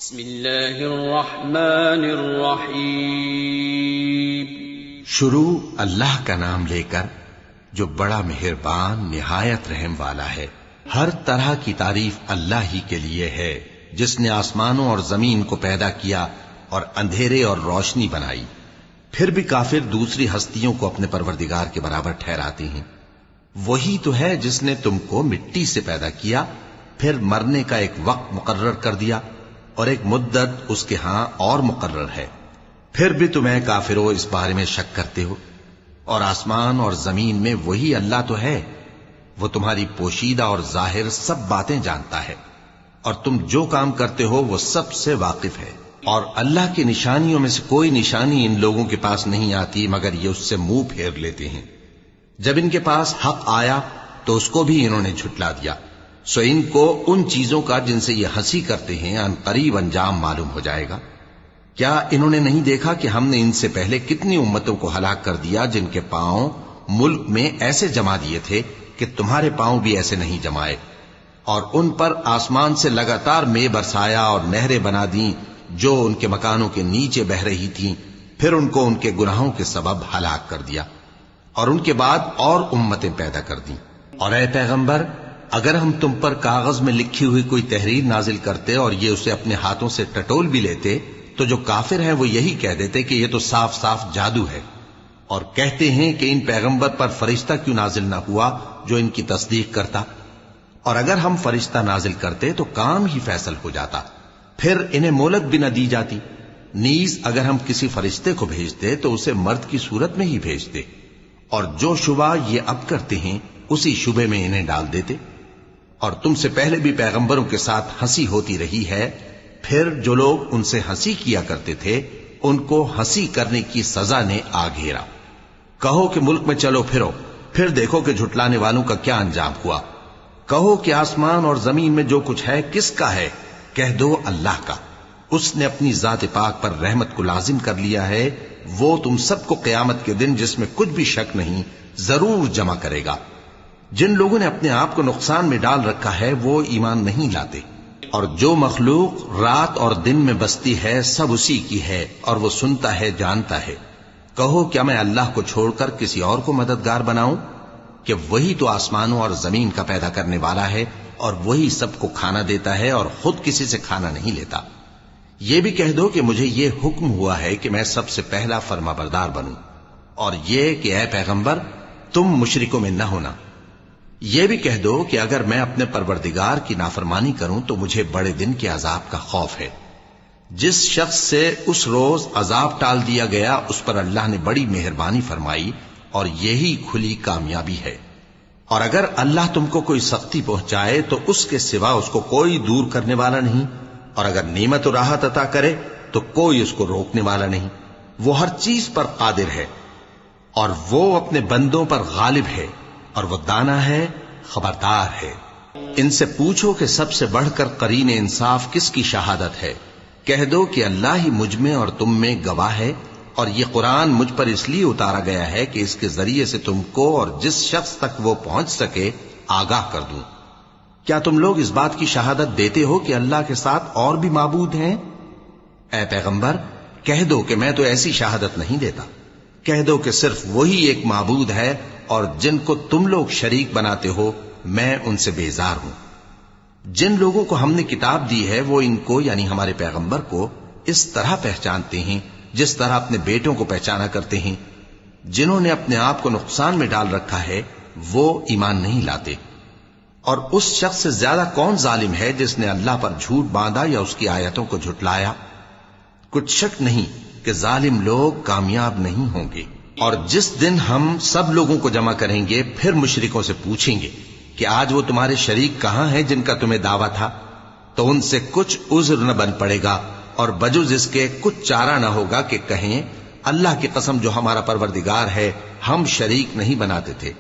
بسم اللہ الرحمن الرحیم۔ شروع اللہ کا نام لے کر جو بڑا مہربان نہایت رحم والا ہے۔ ہر طرح کی تعریف اللہ ہی کے لیے ہے جس نے آسمانوں اور زمین کو پیدا کیا اور اندھیرے اور روشنی بنائی۔ پھر بھی کافر دوسری ہستیوں کو اپنے پروردگار کے برابر ٹھہراتے ہیں۔ وہی تو ہے جس نے تم کو مٹی سے پیدا کیا، پھر مرنے کا ایک وقت مقرر کر دیا اور ایک مدت اس کے ہاں اور مقرر ہے۔ پھر بھی تمہیں کافروں اس بارے میں شک کرتے ہو، اور آسمان اور زمین میں وہی اللہ تو ہے۔ وہ تمہاری پوشیدہ اور ظاہر سب باتیں جانتا ہے، اور تم جو کام کرتے ہو وہ سب سے واقف ہے۔ اور اللہ کی نشانیوں میں سے کوئی نشانی ان لوگوں کے پاس نہیں آتی مگر یہ اس سے منہ پھیر لیتے ہیں۔ جب ان کے پاس حق آیا تو اس کو بھی انہوں نے جھٹلا دیا، سو ان کو ان چیزوں کا جن سے یہ ہنسی کرتے ہیں ان قریب انجام معلوم ہو جائے گا۔ کیا انہوں نے نہیں دیکھا کہ ہم نے ان سے پہلے کتنی امتوں کو ہلاک کر دیا جن کے پاؤں ملک میں ایسے جما دیے تھے کہ تمہارے پاؤں بھی ایسے نہیں جمائے، اور ان پر آسمان سے لگاتار مے برسایا اور نہریں بنا دیں جو ان کے مکانوں کے نیچے بہ رہی تھیں، پھر ان کو ان کے گناہوں کے سبب ہلاک کر دیا، اور ان کے بعد اور امتیں پیدا کر دیں۔ اور اے پیغمبر، اگر ہم تم پر کاغذ میں لکھی ہوئی کوئی تحریر نازل کرتے اور یہ اسے اپنے ہاتھوں سے ٹٹول بھی لیتے تو جو کافر ہیں وہ یہی کہہ دیتے کہ یہ تو صاف صاف جادو ہے، اور کہتے ہیں کہ ان پیغمبر پر فرشتہ کیوں نازل نہ ہوا جو ان کی تصدیق کرتا، اور اگر ہم فرشتہ نازل کرتے تو کام ہی فیصل ہو جاتا، پھر انہیں مہلت بھی نہ دی جاتی۔ نیز اگر ہم کسی فرشتے کو بھیجتے تو اسے مرد کی صورت میں ہی بھیجتے، اور جو شبہ یہ اب کرتے ہیں اسی شبے میں انہیں ڈال دیتے۔ اور تم سے پہلے بھی پیغمبروں کے ساتھ ہنسی ہوتی رہی ہے، پھر جو لوگ ان سے ہنسی کیا کرتے تھے ان کو ہنسی کرنے کی سزا نے آ گھیرا۔ کہو کہ ملک میں چلو پھرو، پھر دیکھو کہ جھٹلانے والوں کا کیا انجام ہوا۔ کہو کہ آسمان اور زمین میں جو کچھ ہے کس کا ہے؟ کہہ دو اللہ کا۔ اس نے اپنی ذات پاک پر رحمت کو لازم کر لیا ہے۔ وہ تم سب کو قیامت کے دن جس میں کچھ بھی شک نہیں ضرور جمع کرے گا۔ جن لوگوں نے اپنے آپ کو نقصان میں ڈال رکھا ہے وہ ایمان نہیں لاتے، اور جو مخلوق رات اور دن میں بستی ہے سب اسی کی ہے، اور وہ سنتا ہے جانتا ہے۔ کہو کیا میں اللہ کو چھوڑ کر کسی اور کو مددگار بناؤں؟ کہ وہی تو آسمانوں اور زمین کا پیدا کرنے والا ہے، اور وہی سب کو کھانا دیتا ہے اور خود کسی سے کھانا نہیں لیتا۔ یہ بھی کہہ دو کہ مجھے یہ حکم ہوا ہے کہ میں سب سے پہلا فرما بردار بنوں، اور یہ کہ اے پیغمبر تم مشرکوں میں نہ ہونا۔ یہ بھی کہہ دو کہ اگر میں اپنے پروردگار کی نافرمانی کروں تو مجھے بڑے دن کے عذاب کا خوف ہے۔ جس شخص سے اس روز عذاب ٹال دیا گیا اس پر اللہ نے بڑی مہربانی فرمائی، اور یہی کھلی کامیابی ہے۔ اور اگر اللہ تم کو کوئی سختی پہنچائے تو اس کے سوا اس کو کوئی دور کرنے والا نہیں، اور اگر نعمت و راحت عطا کرے تو کوئی اس کو روکنے والا نہیں۔ وہ ہر چیز پر قادر ہے، اور وہ اپنے بندوں پر غالب ہے، اور وہ دانا ہے، خبردار ہے۔ ان سے پوچھو کہ سب سے بڑھ کر قرین انصاف کس کی شہادت ہے؟ کہہ دو کہ اللہ ہی مجھ میں اور تم میں گواہ ہے، اور یہ قرآن مجھ پر اس لیے اتارا گیا ہے کہ اس کے ذریعے سے تم کو اور جس شخص تک وہ پہنچ سکے آگاہ کر دوں۔ کیا تم لوگ اس بات کی شہادت دیتے ہو کہ اللہ کے ساتھ اور بھی معبود ہیں؟ اے پیغمبر کہہ دو کہ میں تو ایسی شہادت نہیں دیتا۔ کہہ دو کہ صرف وہی ایک معبود ہے، اور جن کو تم لوگ شریک بناتے ہو میں ان سے بیزار ہوں۔ جن لوگوں کو ہم نے کتاب دی ہے وہ ان کو یعنی ہمارے پیغمبر کو اس طرح پہچانتے ہیں جس طرح اپنے بیٹوں کو پہچانا کرتے ہیں۔ جنہوں نے اپنے آپ کو نقصان میں ڈال رکھا ہے وہ ایمان نہیں لاتے۔ اور اس شخص سے زیادہ کون ظالم ہے جس نے اللہ پر جھوٹ باندھا یا اس کی آیتوں کو جھٹلایا؟ کچھ شک نہیں کہ ظالم لوگ کامیاب نہیں ہوں گے۔ اور جس دن ہم سب لوگوں کو جمع کریں گے پھر مشرکوں سے پوچھیں گے کہ آج وہ تمہارے شریک کہاں ہیں جن کا تمہیں دعویٰ تھا؟ تو ان سے کچھ عذر نہ بن پڑے گا، اور بجز اس کے کچھ چارہ نہ ہوگا کہ کہیں اللہ کی قسم جو ہمارا پروردگار ہے ہم شریک نہیں بناتے تھے۔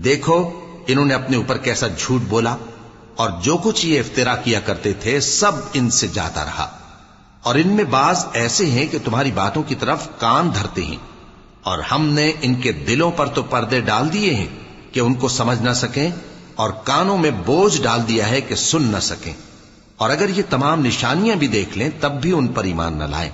دیکھو انہوں نے اپنے اوپر کیسا جھوٹ بولا، اور جو کچھ یہ افترا کیا کرتے تھے سب ان سے جاتا رہا۔ اور ان میں بعض ایسے ہیں کہ تمہاری باتوں کی طرف کان دھرتے ہیں، اور ہم نے ان کے دلوں پر تو پردے ڈال دیے ہیں کہ ان کو سمجھ نہ سکیں، اور کانوں میں بوجھ ڈال دیا ہے کہ سن نہ سکیں۔ اور اگر یہ تمام نشانیاں بھی دیکھ لیں تب بھی ان پر ایمان نہ لائیں،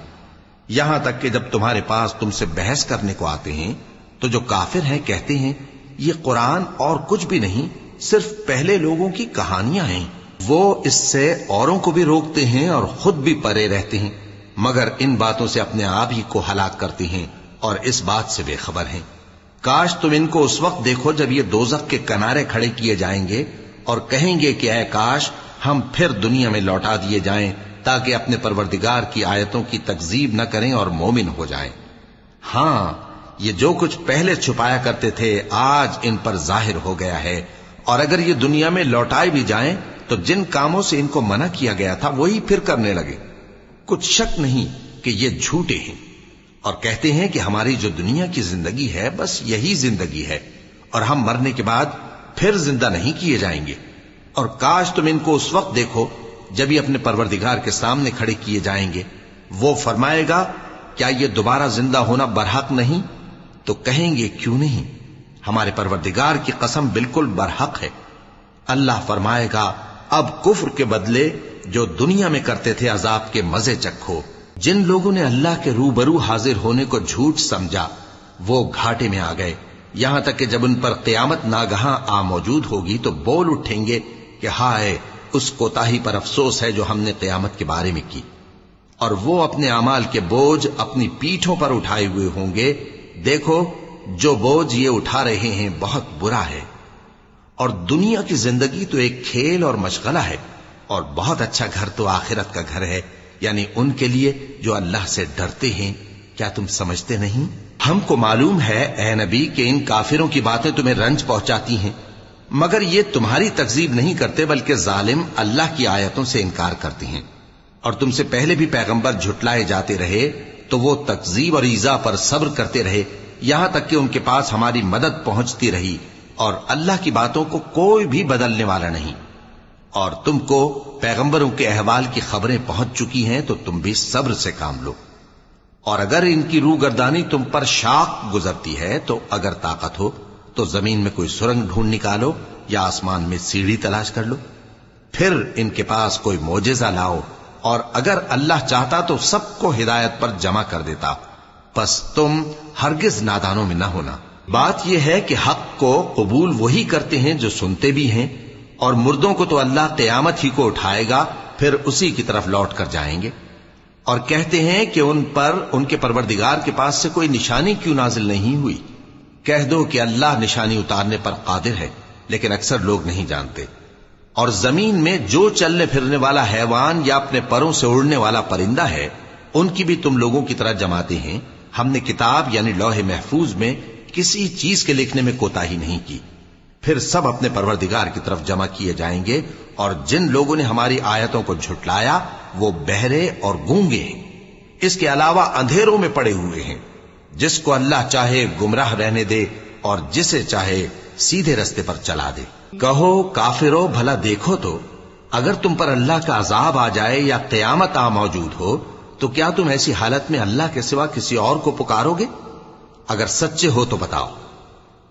یہاں تک کہ جب تمہارے پاس تم سے بحث کرنے کو آتے ہیں تو جو کافر ہیں کہتے ہیں یہ قرآن اور کچھ بھی نہیں، صرف پہلے لوگوں کی کہانیاں ہیں۔ وہ اس سے اوروں کو بھی روکتے ہیں اور خود بھی پرے رہتے ہیں، مگر ان باتوں سے اپنے آپ ہی کو ہلاک کرتے ہیں اور اس بات سے بے خبر ہیں۔ کاش تم ان کو اس وقت دیکھو جب یہ دوزخ کے کنارے کھڑے کیے جائیں گے اور کہیں گے کہ اے کاش ہم پھر دنیا میں لوٹا دیے جائیں تاکہ اپنے پروردگار کی آیتوں کی تکذیب نہ کریں اور مومن ہو جائیں۔ ہاں، یہ جو کچھ پہلے چھپایا کرتے تھے آج ان پر ظاہر ہو گیا ہے، اور اگر یہ دنیا میں لوٹائے بھی جائیں تو جن کاموں سے ان کو منع کیا گیا تھا وہی پھر کرنے لگے۔ کچھ شک نہیں کہ یہ جھوٹے ہیں، اور کہتے ہیں کہ ہماری جو دنیا کی زندگی ہے بس یہی زندگی ہے اور ہم مرنے کے بعد پھر زندہ نہیں کیے جائیں گے۔ اور کاش تم ان کو اس وقت دیکھو جب یہ اپنے پروردگار کے سامنے کھڑے کیے جائیں گے، وہ فرمائے گا کیا یہ دوبارہ زندہ ہونا برحق نہیں؟ تو کہیں گے کیوں نہیں، ہمارے پروردگار کی قسم بالکل برحق ہے۔ اللہ فرمائے گا اب کفر کے بدلے جو دنیا میں کرتے تھے عذاب کے مزے چکھو۔ جن لوگوں نے اللہ کے روبرو حاضر ہونے کو جھوٹ سمجھا وہ گھاٹے میں آ گئے، یہاں تک کہ جب ان پر قیامت ناگہاں آ موجود ہوگی تو بول اٹھیں گے کہ ہائے اس کوتاہی پر افسوس ہے جو ہم نے قیامت کے بارے میں کی، اور وہ اپنے اعمال کے بوجھ اپنی پیٹھوں پر اٹھائے ہوئے ہوں گے۔ دیکھو جو بوجھ یہ اٹھا رہے ہیں بہت برا ہے، اور دنیا کی زندگی تو ایک کھیل اور مشغلہ ہے، اور بہت اچھا گھر تو آخرت کا گھر ہے، یعنی ان کے لیے جو اللہ سے ڈرتے ہیں۔ کیا تم سمجھتے نہیں؟ ہم کو معلوم ہے اے نبی کہ ان کافروں کی باتیں تمہیں رنج پہنچاتی ہیں، مگر یہ تمہاری تکذیب نہیں کرتے بلکہ ظالم اللہ کی آیتوں سے انکار کرتے ہیں، اور تم سے پہلے بھی پیغمبر جھٹلائے جاتے رہے تو وہ تکذیب اور ایذا پر صبر کرتے رہے، یہاں تک کہ ان کے پاس ہماری مدد پہنچتی رہی، اور اللہ کی باتوں کو کوئی بھی بدلنے والا نہیں۔ اور تم کو پیغمبروں کے احوال کی خبریں پہنچ چکی ہیں تو تم بھی صبر سے کام لو، اور اگر ان کی روگردانی تم پر شاق گزرتی ہے تو اگر طاقت ہو تو زمین میں کوئی سرنگ ڈھونڈ نکالو یا آسمان میں سیڑھی تلاش کر لو، پھر ان کے پاس کوئی معجزہ لاؤ، اور اگر اللہ چاہتا تو سب کو ہدایت پر جمع کر دیتا، پس تم ہرگز نادانوں میں نہ ہونا۔ بات یہ ہے کہ حق کو قبول وہی کرتے ہیں جو سنتے بھی ہیں، اور مردوں کو تو اللہ قیامت ہی کو اٹھائے گا پھر اسی کی طرف لوٹ کر جائیں گے۔ اور کہتے ہیں کہ ان پر ان کے پروردگار کے پاس سے کوئی نشانی کیوں نازل نہیں ہوئی؟ کہہ دو کہ اللہ نشانی اتارنے پر قادر ہے، لیکن اکثر لوگ نہیں جانتے۔ اور زمین میں جو چلنے پھرنے والا حیوان یا اپنے پروں سے اڑنے والا پرندہ ہے ان کی بھی تم لوگوں کی طرح جماتے ہیں۔ ہم نے کتاب یعنی لوح محفوظ میں کسی چیز کے لکھنے میں کوتاہی نہیں کی، پھر سب اپنے پروردگار کی طرف جمع کیے جائیں گے۔ اور جن لوگوں نے ہماری آیتوں کو جھٹلایا وہ بہرے اور گونگے ہیں، اس کے علاوہ اندھیروں میں پڑے ہوئے ہیں۔ جس کو اللہ چاہے گمراہ رہنے دے اور جسے چاہے سیدھے رستے پر چلا دے۔ کہو کافرو بھلا دیکھو تو اگر تم پر اللہ کا عذاب آ جائے یا قیامت آ موجود ہو تو کیا تم ایسی حالت میں اللہ کے سوا کسی اور کو پکارو گے؟ اگر سچے ہو تو بتاؤ۔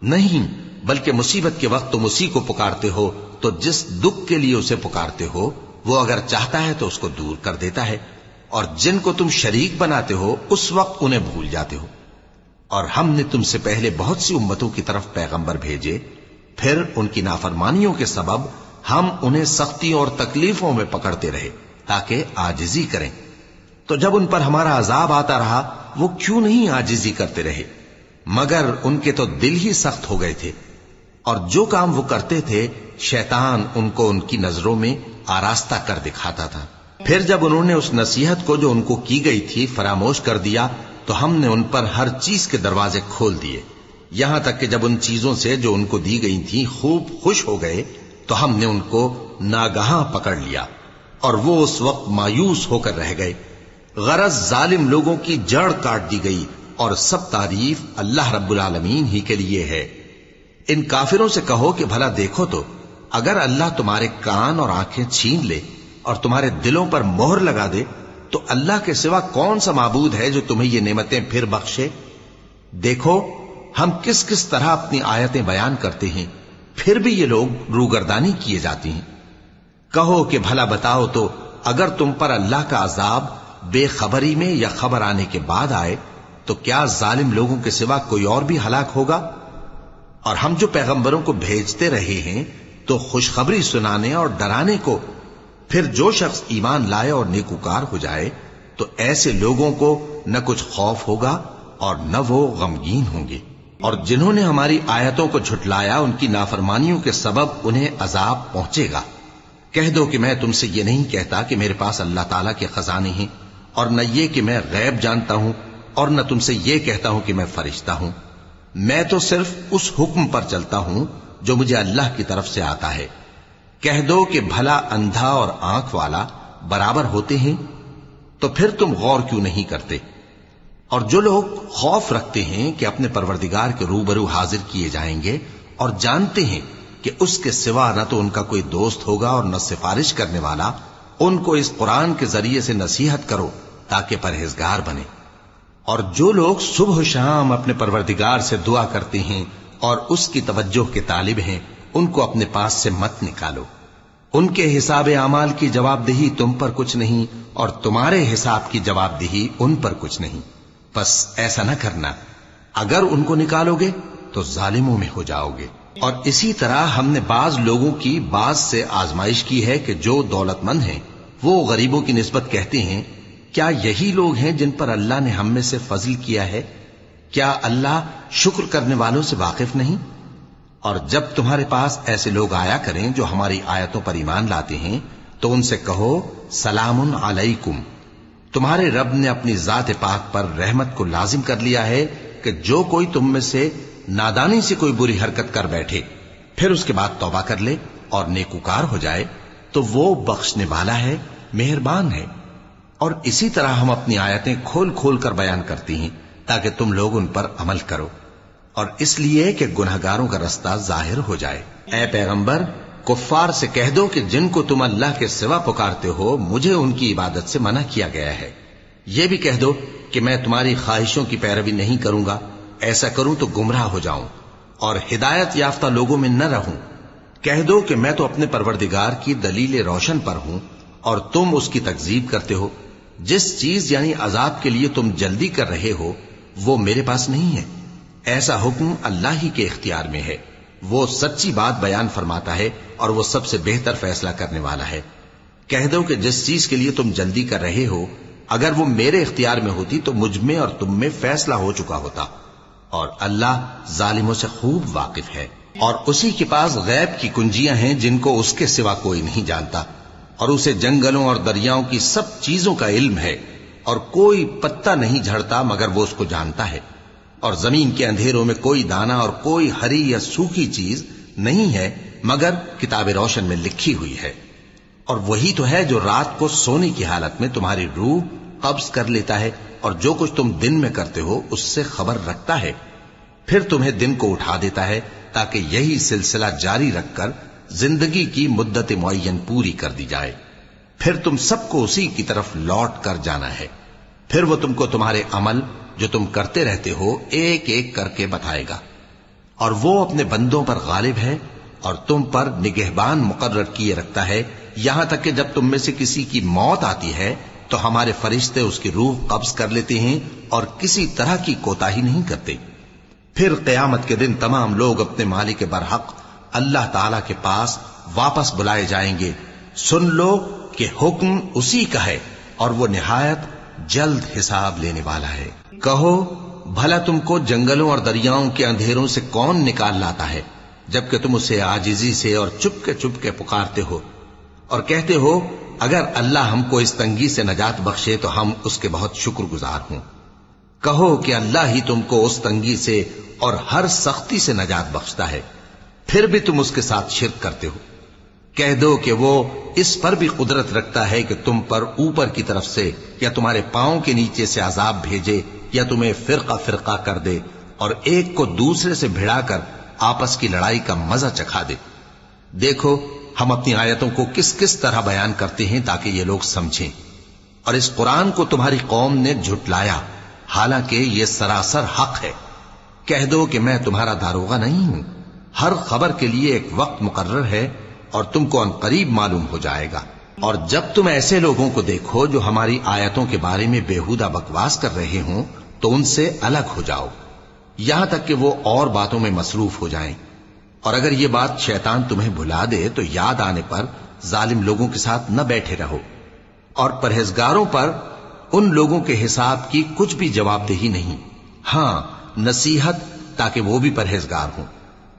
نہیں، بلکہ مصیبت کے وقت تم اسی کو پکارتے ہو، تو جس دکھ کے لیے اسے پکارتے ہو وہ اگر چاہتا ہے تو اس کو دور کر دیتا ہے، اور جن کو تم شریک بناتے ہو اس وقت انہیں بھول جاتے ہو۔ اور ہم نے تم سے پہلے بہت سی امتوں کی طرف پیغمبر بھیجے، پھر ان کی نافرمانیوں کے سبب ہم انہیں سختیوں اور تکلیفوں میں پکڑتے رہے تاکہ عاجزی کریں۔ تو جب ان پر ہمارا عذاب آتا رہا وہ کیوں نہیں عاجزی کرتے رہے؟ مگر ان کے تو دل ہی سخت ہو گئے تھے، اور جو کام وہ کرتے تھے شیطان ان کو ان کی نظروں میں آراستہ کر دکھاتا تھا۔ پھر جب انہوں نے اس نصیحت کو جو ان کو کی گئی تھی فراموش کر دیا تو ہم نے ان پر ہر چیز کے دروازے کھول دیے، یہاں تک کہ جب ان چیزوں سے جو ان کو دی گئی تھی خوب خوش ہو گئے تو ہم نے ان کو ناگہاں پکڑ لیا، اور وہ اس وقت مایوس ہو کر رہ گئے۔ غرض ظالم لوگوں کی جڑ کاٹ دی گئی، اور سب تعریف اللہ رب العالمین ہی کے لیے ہے۔ ان کافروں سے کہو کہ بھلا دیکھو تو اگر اللہ تمہارے کان اور آنکھیں چھین لے اور تمہارے دلوں پر مہر لگا دے تو اللہ کے سوا کون سا معبود ہے جو تمہیں یہ نعمتیں پھر بخشے؟ دیکھو ہم کس کس طرح اپنی آیتیں بیان کرتے ہیں، پھر بھی یہ لوگ روگردانی کیے جاتی ہیں۔ کہو کہ بھلا بتاؤ تو اگر تم پر اللہ کا عذاب بے خبری میں یا خبر آنے کے بعد آئے تو کیا ظالم لوگوں کے سوا کوئی اور بھی ہلاک ہوگا؟ اور ہم جو پیغمبروں کو بھیجتے رہے ہیں تو خوشخبری سنانے اور ڈرانے کو، پھر جو شخص ایمان لائے اور نیکوکار ہو جائے تو ایسے لوگوں کو نہ کچھ خوف ہوگا اور نہ وہ غمگین ہوں گے۔ اور جنہوں نے ہماری آیتوں کو جھٹلایا ان کی نافرمانیوں کے سبب انہیں عذاب پہنچے گا۔ کہہ دو کہ میں تم سے یہ نہیں کہتا کہ میرے پاس اللہ تعالیٰ کے خزانے ہیں، اور نہ یہ کہ میں غیب جانتا ہوں، اور نہ تم سے یہ کہتا ہوں کہ میں فرشتہ ہوں۔ میں تو صرف اس حکم پر چلتا ہوں جو مجھے اللہ کی طرف سے آتا ہے۔ کہہ دو کہ بھلا اندھا اور آنکھ والا برابر ہوتے ہیں؟ تو پھر تم غور کیوں نہیں کرتے؟ اور جو لوگ خوف رکھتے ہیں کہ اپنے پروردگار کے روبرو حاضر کیے جائیں گے اور جانتے ہیں کہ اس کے سوا نہ تو ان کا کوئی دوست ہوگا اور نہ سفارش کرنے والا، ان کو اس قرآن کے ذریعے سے نصیحت کرو تاکہ پرہیزگار بنے۔ اور جو لوگ صبح و شام اپنے پروردگار سے دعا کرتے ہیں اور اس کی توجہ کے طالب ہیں، ان کو اپنے پاس سے مت نکالو۔ ان کے حساب اعمال کی جواب دہی تم پر کچھ نہیں، اور تمہارے حساب کی جواب دہی ان پر کچھ نہیں۔ بس ایسا نہ کرنا، اگر ان کو نکالو گے تو ظالموں میں ہو جاؤ گے۔ اور اسی طرح ہم نے بعض لوگوں کی بعض سے آزمائش کی ہے کہ جو دولت مند ہیں وہ غریبوں کی نسبت کہتے ہیں کیا یہی لوگ ہیں جن پر اللہ نے ہم میں سے فضل کیا ہے؟ کیا اللہ شکر کرنے والوں سے واقف نہیں؟ اور جب تمہارے پاس ایسے لوگ آیا کریں جو ہماری آیتوں پر ایمان لاتے ہیں تو ان سے کہو سلام علیکم، تمہارے رب نے اپنی ذات پاک پر رحمت کو لازم کر لیا ہے کہ جو کوئی تم میں سے نادانی سے کوئی بری حرکت کر بیٹھے پھر اس کے بعد توبہ کر لے اور نیکوکار ہو جائے تو وہ بخشنے والا ہے، مہربان ہے۔ اور اسی طرح ہم اپنی آیتیں کھول کھول کر بیان کرتی ہیں تاکہ تم لوگ ان پر عمل کرو، اور اس لیے کہ گنہگاروں کا رستہ ظاہر ہو جائے۔ اے پیغمبر، کفار سے کہہ دو کہ جن کو تم اللہ کے سوا پکارتے ہو مجھے ان کی عبادت سے منع کیا گیا ہے۔ یہ بھی کہہ دو کہ میں تمہاری خواہشوں کی پیروی نہیں کروں گا، ایسا کروں تو گمراہ ہو جاؤں اور ہدایت یافتہ لوگوں میں نہ رہوں۔ کہہ دو کہ میں تو اپنے پروردگار کی دلیل روشن پر ہوں اور تم اس کی تکذیب کرتے ہو۔ جس چیز یعنی عذاب کے لیے تم جلدی کر رہے ہو وہ میرے پاس نہیں ہے، ایسا حکم اللہ ہی کے اختیار میں ہے۔ وہ سچی بات بیان فرماتا ہے اور وہ سب سے بہتر فیصلہ کرنے والا ہے۔ کہہ دو کہ جس چیز کے لیے تم جلدی کر رہے ہو اگر وہ میرے اختیار میں ہوتی تو مجھ میں اور تم میں فیصلہ ہو چکا ہوتا، اور اللہ ظالموں سے خوب واقف ہے۔ اور اسی کے پاس غیب کی کنجیاں ہیں جن کو اس کے سوا کوئی نہیں جانتا، اور اسے جنگلوں اور دریاؤں کی سب چیزوں کا علم ہے، اور کوئی پتا نہیں جھڑتا مگر وہ اس کو جانتا ہے، اور زمین کے اندھیروں میں کوئی دانہ اور کوئی ہری یا سوکھی چیز نہیں ہے مگر کتاب روشن میں لکھی ہوئی ہے۔ اور وہی تو ہے جو رات کو سونے کی حالت میں تمہاری روح قبض کر لیتا ہے، اور جو کچھ تم دن میں کرتے ہو اس سے خبر رکھتا ہے، پھر تمہیں دن کو اٹھا دیتا ہے تاکہ یہی سلسلہ جاری رکھ کر زندگی کی مدت معین پوری کر دی جائے۔ پھر تم سب کو اسی کی طرف لوٹ کر جانا ہے، پھر وہ تم کو تمہارے عمل جو تم کرتے رہتے ہو ایک ایک کر کے بتائے گا۔ اور وہ اپنے بندوں پر غالب ہے اور تم پر نگہبان مقرر کیے رکھتا ہے، یہاں تک کہ جب تم میں سے کسی کی موت آتی ہے تو ہمارے فرشتے اس کی روح قبض کر لیتے ہیں اور کسی طرح کی کوتاہی نہیں کرتے۔ پھر قیامت کے دن تمام لوگ اپنے مالک برحق اللہ تعالی کے پاس واپس بلائے جائیں گے۔ سن لو کہ حکم اسی کا ہے اور وہ نہایت جلد حساب لینے والا ہے۔ کہو بھلا تم کو جنگلوں اور دریاؤں کے اندھیروں سے کون نکال لاتا ہے جبکہ تم اسے عاجزی سے اور چپ کے پکارتے ہو اور کہتے ہو اگر اللہ ہم کو اس تنگی سے نجات بخشے تو ہم اس کے بہت شکر گزار ہوں۔ کہو کہ اللہ ہی تم کو اس تنگی سے اور ہر سختی سے نجات بخشتا ہے، پھر بھی تم اس کے ساتھ شرک کرتے ہو۔ کہہ دو کہ وہ اس پر بھی قدرت رکھتا ہے کہ تم پر اوپر کی طرف سے یا تمہارے پاؤں کے نیچے سے عذاب بھیجے یا تمہیں فرقہ فرقہ کر دے اور ایک کو دوسرے سے بھڑا کر آپس کی لڑائی کا مزہ چکھا دے۔ دیکھو ہم اپنی آیتوں کو کس کس طرح بیان کرتے ہیں تاکہ یہ لوگ سمجھیں۔ اور اس قرآن کو تمہاری قوم نے جھٹلایا حالانکہ یہ سراسر حق ہے۔ کہہ دو کہ میں تمہارا داروغہ نہیں ہوں، ہر خبر کے لیے ایک وقت مقرر ہے اور تم کو عنقریب معلوم ہو جائے گا۔ اور جب تم ایسے لوگوں کو دیکھو جو ہماری آیتوں کے بارے میں بےہودہ بکواس کر رہے ہوں تو ان سے الگ ہو جاؤ، یہاں تک کہ وہ اور باتوں میں مصروف ہو جائیں۔ اور اگر یہ بات شیطان تمہیں بھلا دے تو یاد آنے پر ظالم لوگوں کے ساتھ نہ بیٹھے رہو، اور پرہیزگاروں پر ان لوگوں کے حساب کی کچھ بھی جواب دہی نہیں، ہاں نصیحت تاکہ وہ بھی پرہیزگار ہوں۔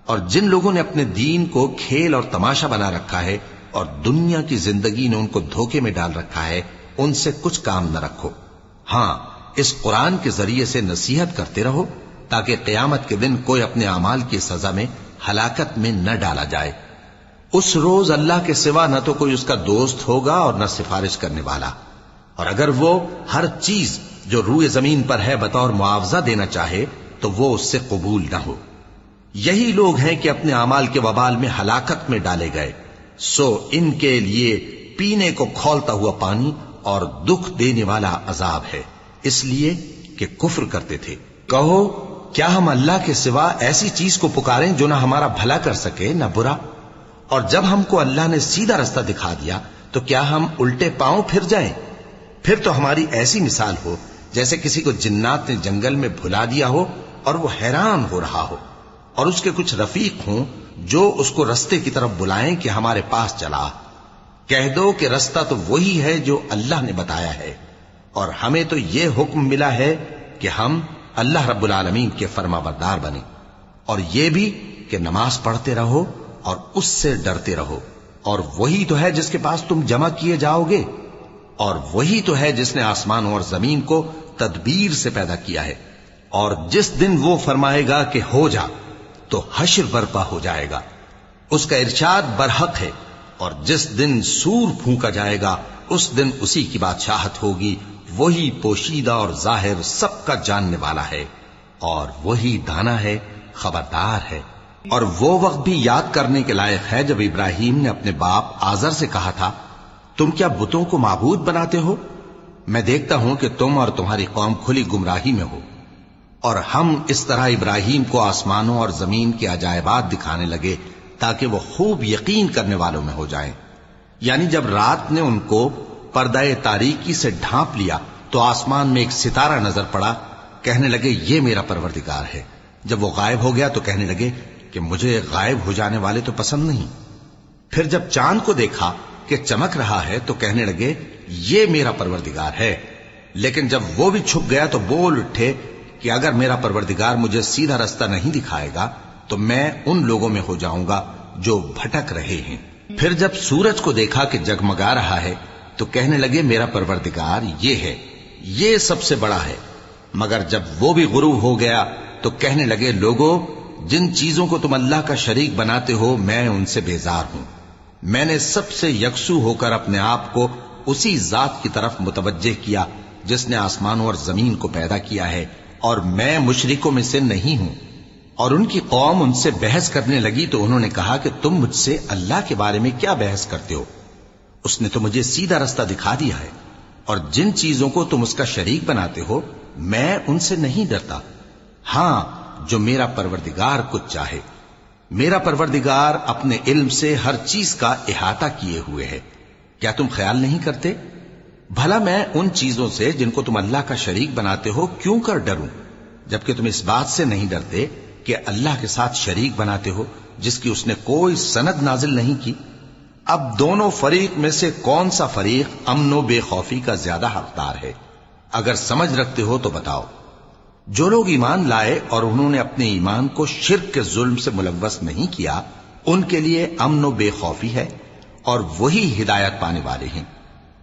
اور جن لوگوں نے اپنے دین کو کھیل اور تماشا بنا رکھا ہے اور دنیا کی زندگی نے ان کو دھوکے میں ڈال رکھا ہے، ان سے کچھ کام نہ رکھو، ہاں اس قرآن کے ذریعے سے نصیحت کرتے رہو تاکہ قیامت کے دن کوئی اپنے اعمال کی سزا میں ہلاکت میں نہ ڈالا جائے۔ اس روز اللہ کے سوا نہ تو کوئی اس کا دوست ہوگا اور نہ سفارش کرنے والا، اور اگر وہ ہر چیز جو روئے زمین پر ہے بطور معاوضہ دینا چاہے تو وہ اس سے قبول نہ ہو۔ یہی لوگ ہیں کہ اپنے اعمال کے وبال میں ہلاکت میں ڈالے گئے، سو ان کے لیے پینے کو کھولتا ہوا پانی اور دکھ دینے والا عذاب ہے، اس لیے کہ کفر کرتے تھے۔ کہو کیا ہم اللہ کے سوا ایسی چیز کو پکاریں جو نہ ہمارا بھلا کر سکے نہ برا؟ اور جب ہم کو اللہ نے سیدھا رستہ دکھا دیا تو کیا ہم الٹے پاؤں پھر جائیں؟ پھر تو ہماری ایسی مثال ہو جیسے کسی کو جنات نے جنگل میں بھلا دیا ہو اور وہ حیران ہو رہا ہو، اور اس کے کچھ رفیق ہوں جو اس کو رستے کی طرف بلائیں کہ ہمارے پاس چلا۔ کہہ دو کہ رستہ تو وہی ہے جو اللہ نے بتایا ہے، اور ہمیں تو یہ حکم ملا ہے کہ ہم اللہ رب العالمین کے فرما بردار بنیں، اور یہ بھی کہ نماز پڑھتے رہو اور اس سے ڈرتے رہو، اور وہی تو ہے جس کے پاس تم جمع کیے جاؤ گے، اور وہی تو ہے جس نے آسمانوں اور زمین کو تدبیر سے پیدا کیا ہے، اور جس دن وہ فرمائے گا کہ ہو جا تو حشر برپا ہو جائے گا، اس کا ارشاد برحق ہے، اور جس دن سور پھونکا جائے گا اس دن اسی کی بادشاہت ہوگی، وہی پوشیدہ اور ظاہر سب کا جاننے والا ہے، اور وہی دانا ہے، خبردار ہے۔ اور وہ وقت بھی یاد کرنے کے لائق ہے جب ابراہیم نے اپنے باپ آزر سے کہا تھا، تم کیا بتوں کو معبود بناتے ہو؟ میں دیکھتا ہوں کہ تم اور تمہاری قوم کھلی گمراہی میں ہو۔ اور ہم اس طرح ابراہیم کو آسمانوں اور زمین کے عجائبات دکھانے لگے تاکہ وہ خوب یقین کرنے والوں میں ہو جائیں۔ یعنی جب رات نے ان کو پردہ تاریکی سے ڈھانپ لیا تو آسمان میں ایک ستارہ نظر پڑا، کہنے لگے یہ میرا پروردگار ہے۔ جب وہ غائب ہو گیا تو کہنے لگے کہ مجھے غائب ہو جانے والے تو پسند نہیں۔ پھر جب چاند کو دیکھا کہ چمک رہا ہے تو کہنے لگے یہ میرا پروردگار ہے۔ لیکن جب وہ بھی چھپ گیا تو بول اٹھے کہ اگر میرا پروردگار مجھے سیدھا رستہ نہیں دکھائے گا تو میں ان لوگوں میں ہو جاؤں گا جو بھٹک رہے ہیں۔ پھر جب سورج کو دیکھا کہ جگمگا رہا ہے تو کہنے لگے میرا پروردگار یہ ہے، یہ سب سے بڑا ہے۔ مگر جب وہ بھی غروب ہو گیا تو کہنے لگے لوگو، جن چیزوں کو تم اللہ کا شریک بناتے ہو میں ان سے بیزار ہوں۔ میں نے سب سے یکسو ہو کر اپنے آپ کو اسی ذات کی طرف متوجہ کیا جس نے آسمانوں اور زمین کو پیدا کیا ہے، اور میں مشرکوں میں سے نہیں ہوں۔ اور ان کی قوم ان سے بحث کرنے لگی تو انہوں نے کہا کہ تم مجھ سے اللہ کے بارے میں کیا بحث کرتے ہو؟ اس نے تو مجھے سیدھا رستہ دکھا دیا ہے، اور جن چیزوں کو تم اس کا شریک بناتے ہو میں ان سے نہیں ڈرتا، ہاں جو میرا پروردگار کچھ چاہے۔ میرا پروردگار اپنے علم سے ہر چیز کا احاطہ کیے ہوئے ہے۔ کیا تم خیال نہیں کرتے؟ بھلا میں ان چیزوں سے جن کو تم اللہ کا شریک بناتے ہو کیوں کر ڈروں، جبکہ تم اس بات سے نہیں ڈرتے کہ اللہ کے ساتھ شریک بناتے ہو جس کی اس نے کوئی سند نازل نہیں کی۔ اب دونوں فریق میں سے کون سا فریق امن و بے خوفی کا زیادہ حقدار ہے؟ اگر سمجھ رکھتے ہو تو بتاؤ۔ جو لوگ ایمان لائے اور انہوں نے اپنے ایمان کو شرک کے ظلم سے ملوث نہیں کیا، ان کے لیے امن و بے خوفی ہے، اور وہی ہدایت پانے والے ہیں۔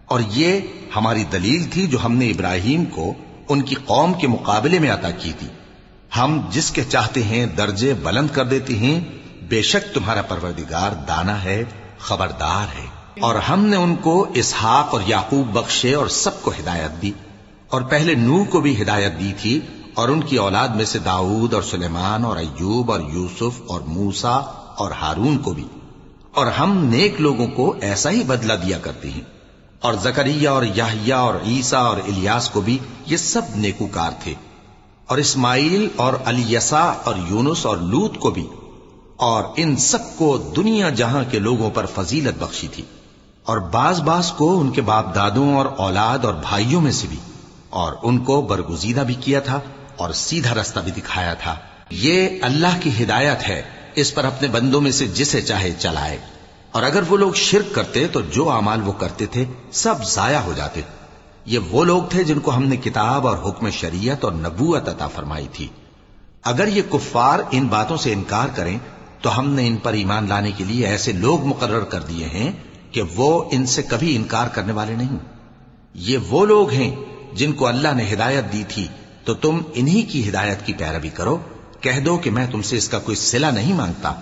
اور یہ ہماری دلیل تھی جو ہم نے ابراہیم کو ان کی قوم کے مقابلے میں عطا کی تھی۔ ہم جس کے چاہتے ہیں درجے بلند کر دیتے ہیں، بے شک تمہارا پروردگار دانا ہے، خبردار ہے۔ اور ہم نے ان کو اسحاق اور یعقوب بخشے اور سب کو ہدایت دی، اور پہلے نوح کو بھی ہدایت دی تھی، اور ان کی اولاد میں سے داؤد اور سلیمان اور ایوب اور یوسف اور موسیٰ اور ہارون کو بھی۔ اور ہم نیک لوگوں کو ایسا ہی بدلہ دیا کرتے ہیں۔ اور زکریا اور یحییٰ اور عیسیٰ اور الیاس کو بھی، یہ سب نیکوکار تھے۔ اور اسماعیل اور الیسع اور یونس اور لوط کو بھی، اور ان سب کو دنیا جہاں کے لوگوں پر فضیلت بخشی تھی۔ اور بعض کو ان کے باپ دادوں اور اولاد اور بھائیوں میں سے بھی، اور ان کو برگزیدہ بھی کیا تھا اور سیدھا رستہ بھی دکھایا تھا۔ یہ اللہ کی ہدایت ہے، اس پر اپنے بندوں میں سے جسے چاہے چلائے۔ اور اگر وہ لوگ شرک کرتے تو جو اعمال وہ کرتے تھے سب ضائع ہو جاتے۔ یہ وہ لوگ تھے جن کو ہم نے کتاب اور حکم شریعت اور نبوت عطا فرمائی تھی۔ اگر یہ کفار ان باتوں سے انکار کریں تو ہم نے ان پر ایمان لانے کے لیے ایسے لوگ مقرر کر دیے ہیں کہ وہ ان سے کبھی انکار کرنے والے نہیں۔ یہ وہ لوگ ہیں جن کو اللہ نے ہدایت دی تھی، تو تم انہی کی ہدایت کی پیروی کرو۔ کہہ دو کہ میں تم سے اس کا کوئی صلہ نہیں مانگتا،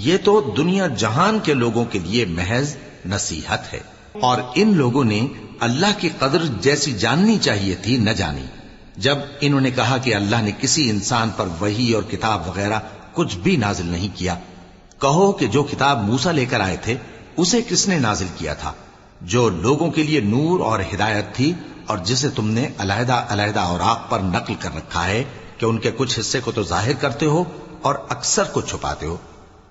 یہ تو دنیا جہان کے لوگوں کے لیے محض نصیحت ہے۔ اور ان لوگوں نے اللہ کی قدر جیسی جاننی چاہیے تھی نہ جانی۔ جب انہوں نے کہا کہ اللہ نے کسی انسان پر وحی اور کتاب وغیرہ کچھ بھی نازل نہیں کیا، کہو کہ جو کتاب موسیٰ لے کر آئے تھے اسے کس نے نازل کیا تھا، جو لوگوں کے لیے نور اور ہدایت تھی، اور جسے تم نے علیحدہ علیحدہ اوراق پر نقل کر رکھا ہے کہ ان کے کچھ حصے کو تو ظاہر کرتے ہو اور اکثر کو چھپاتے ہو۔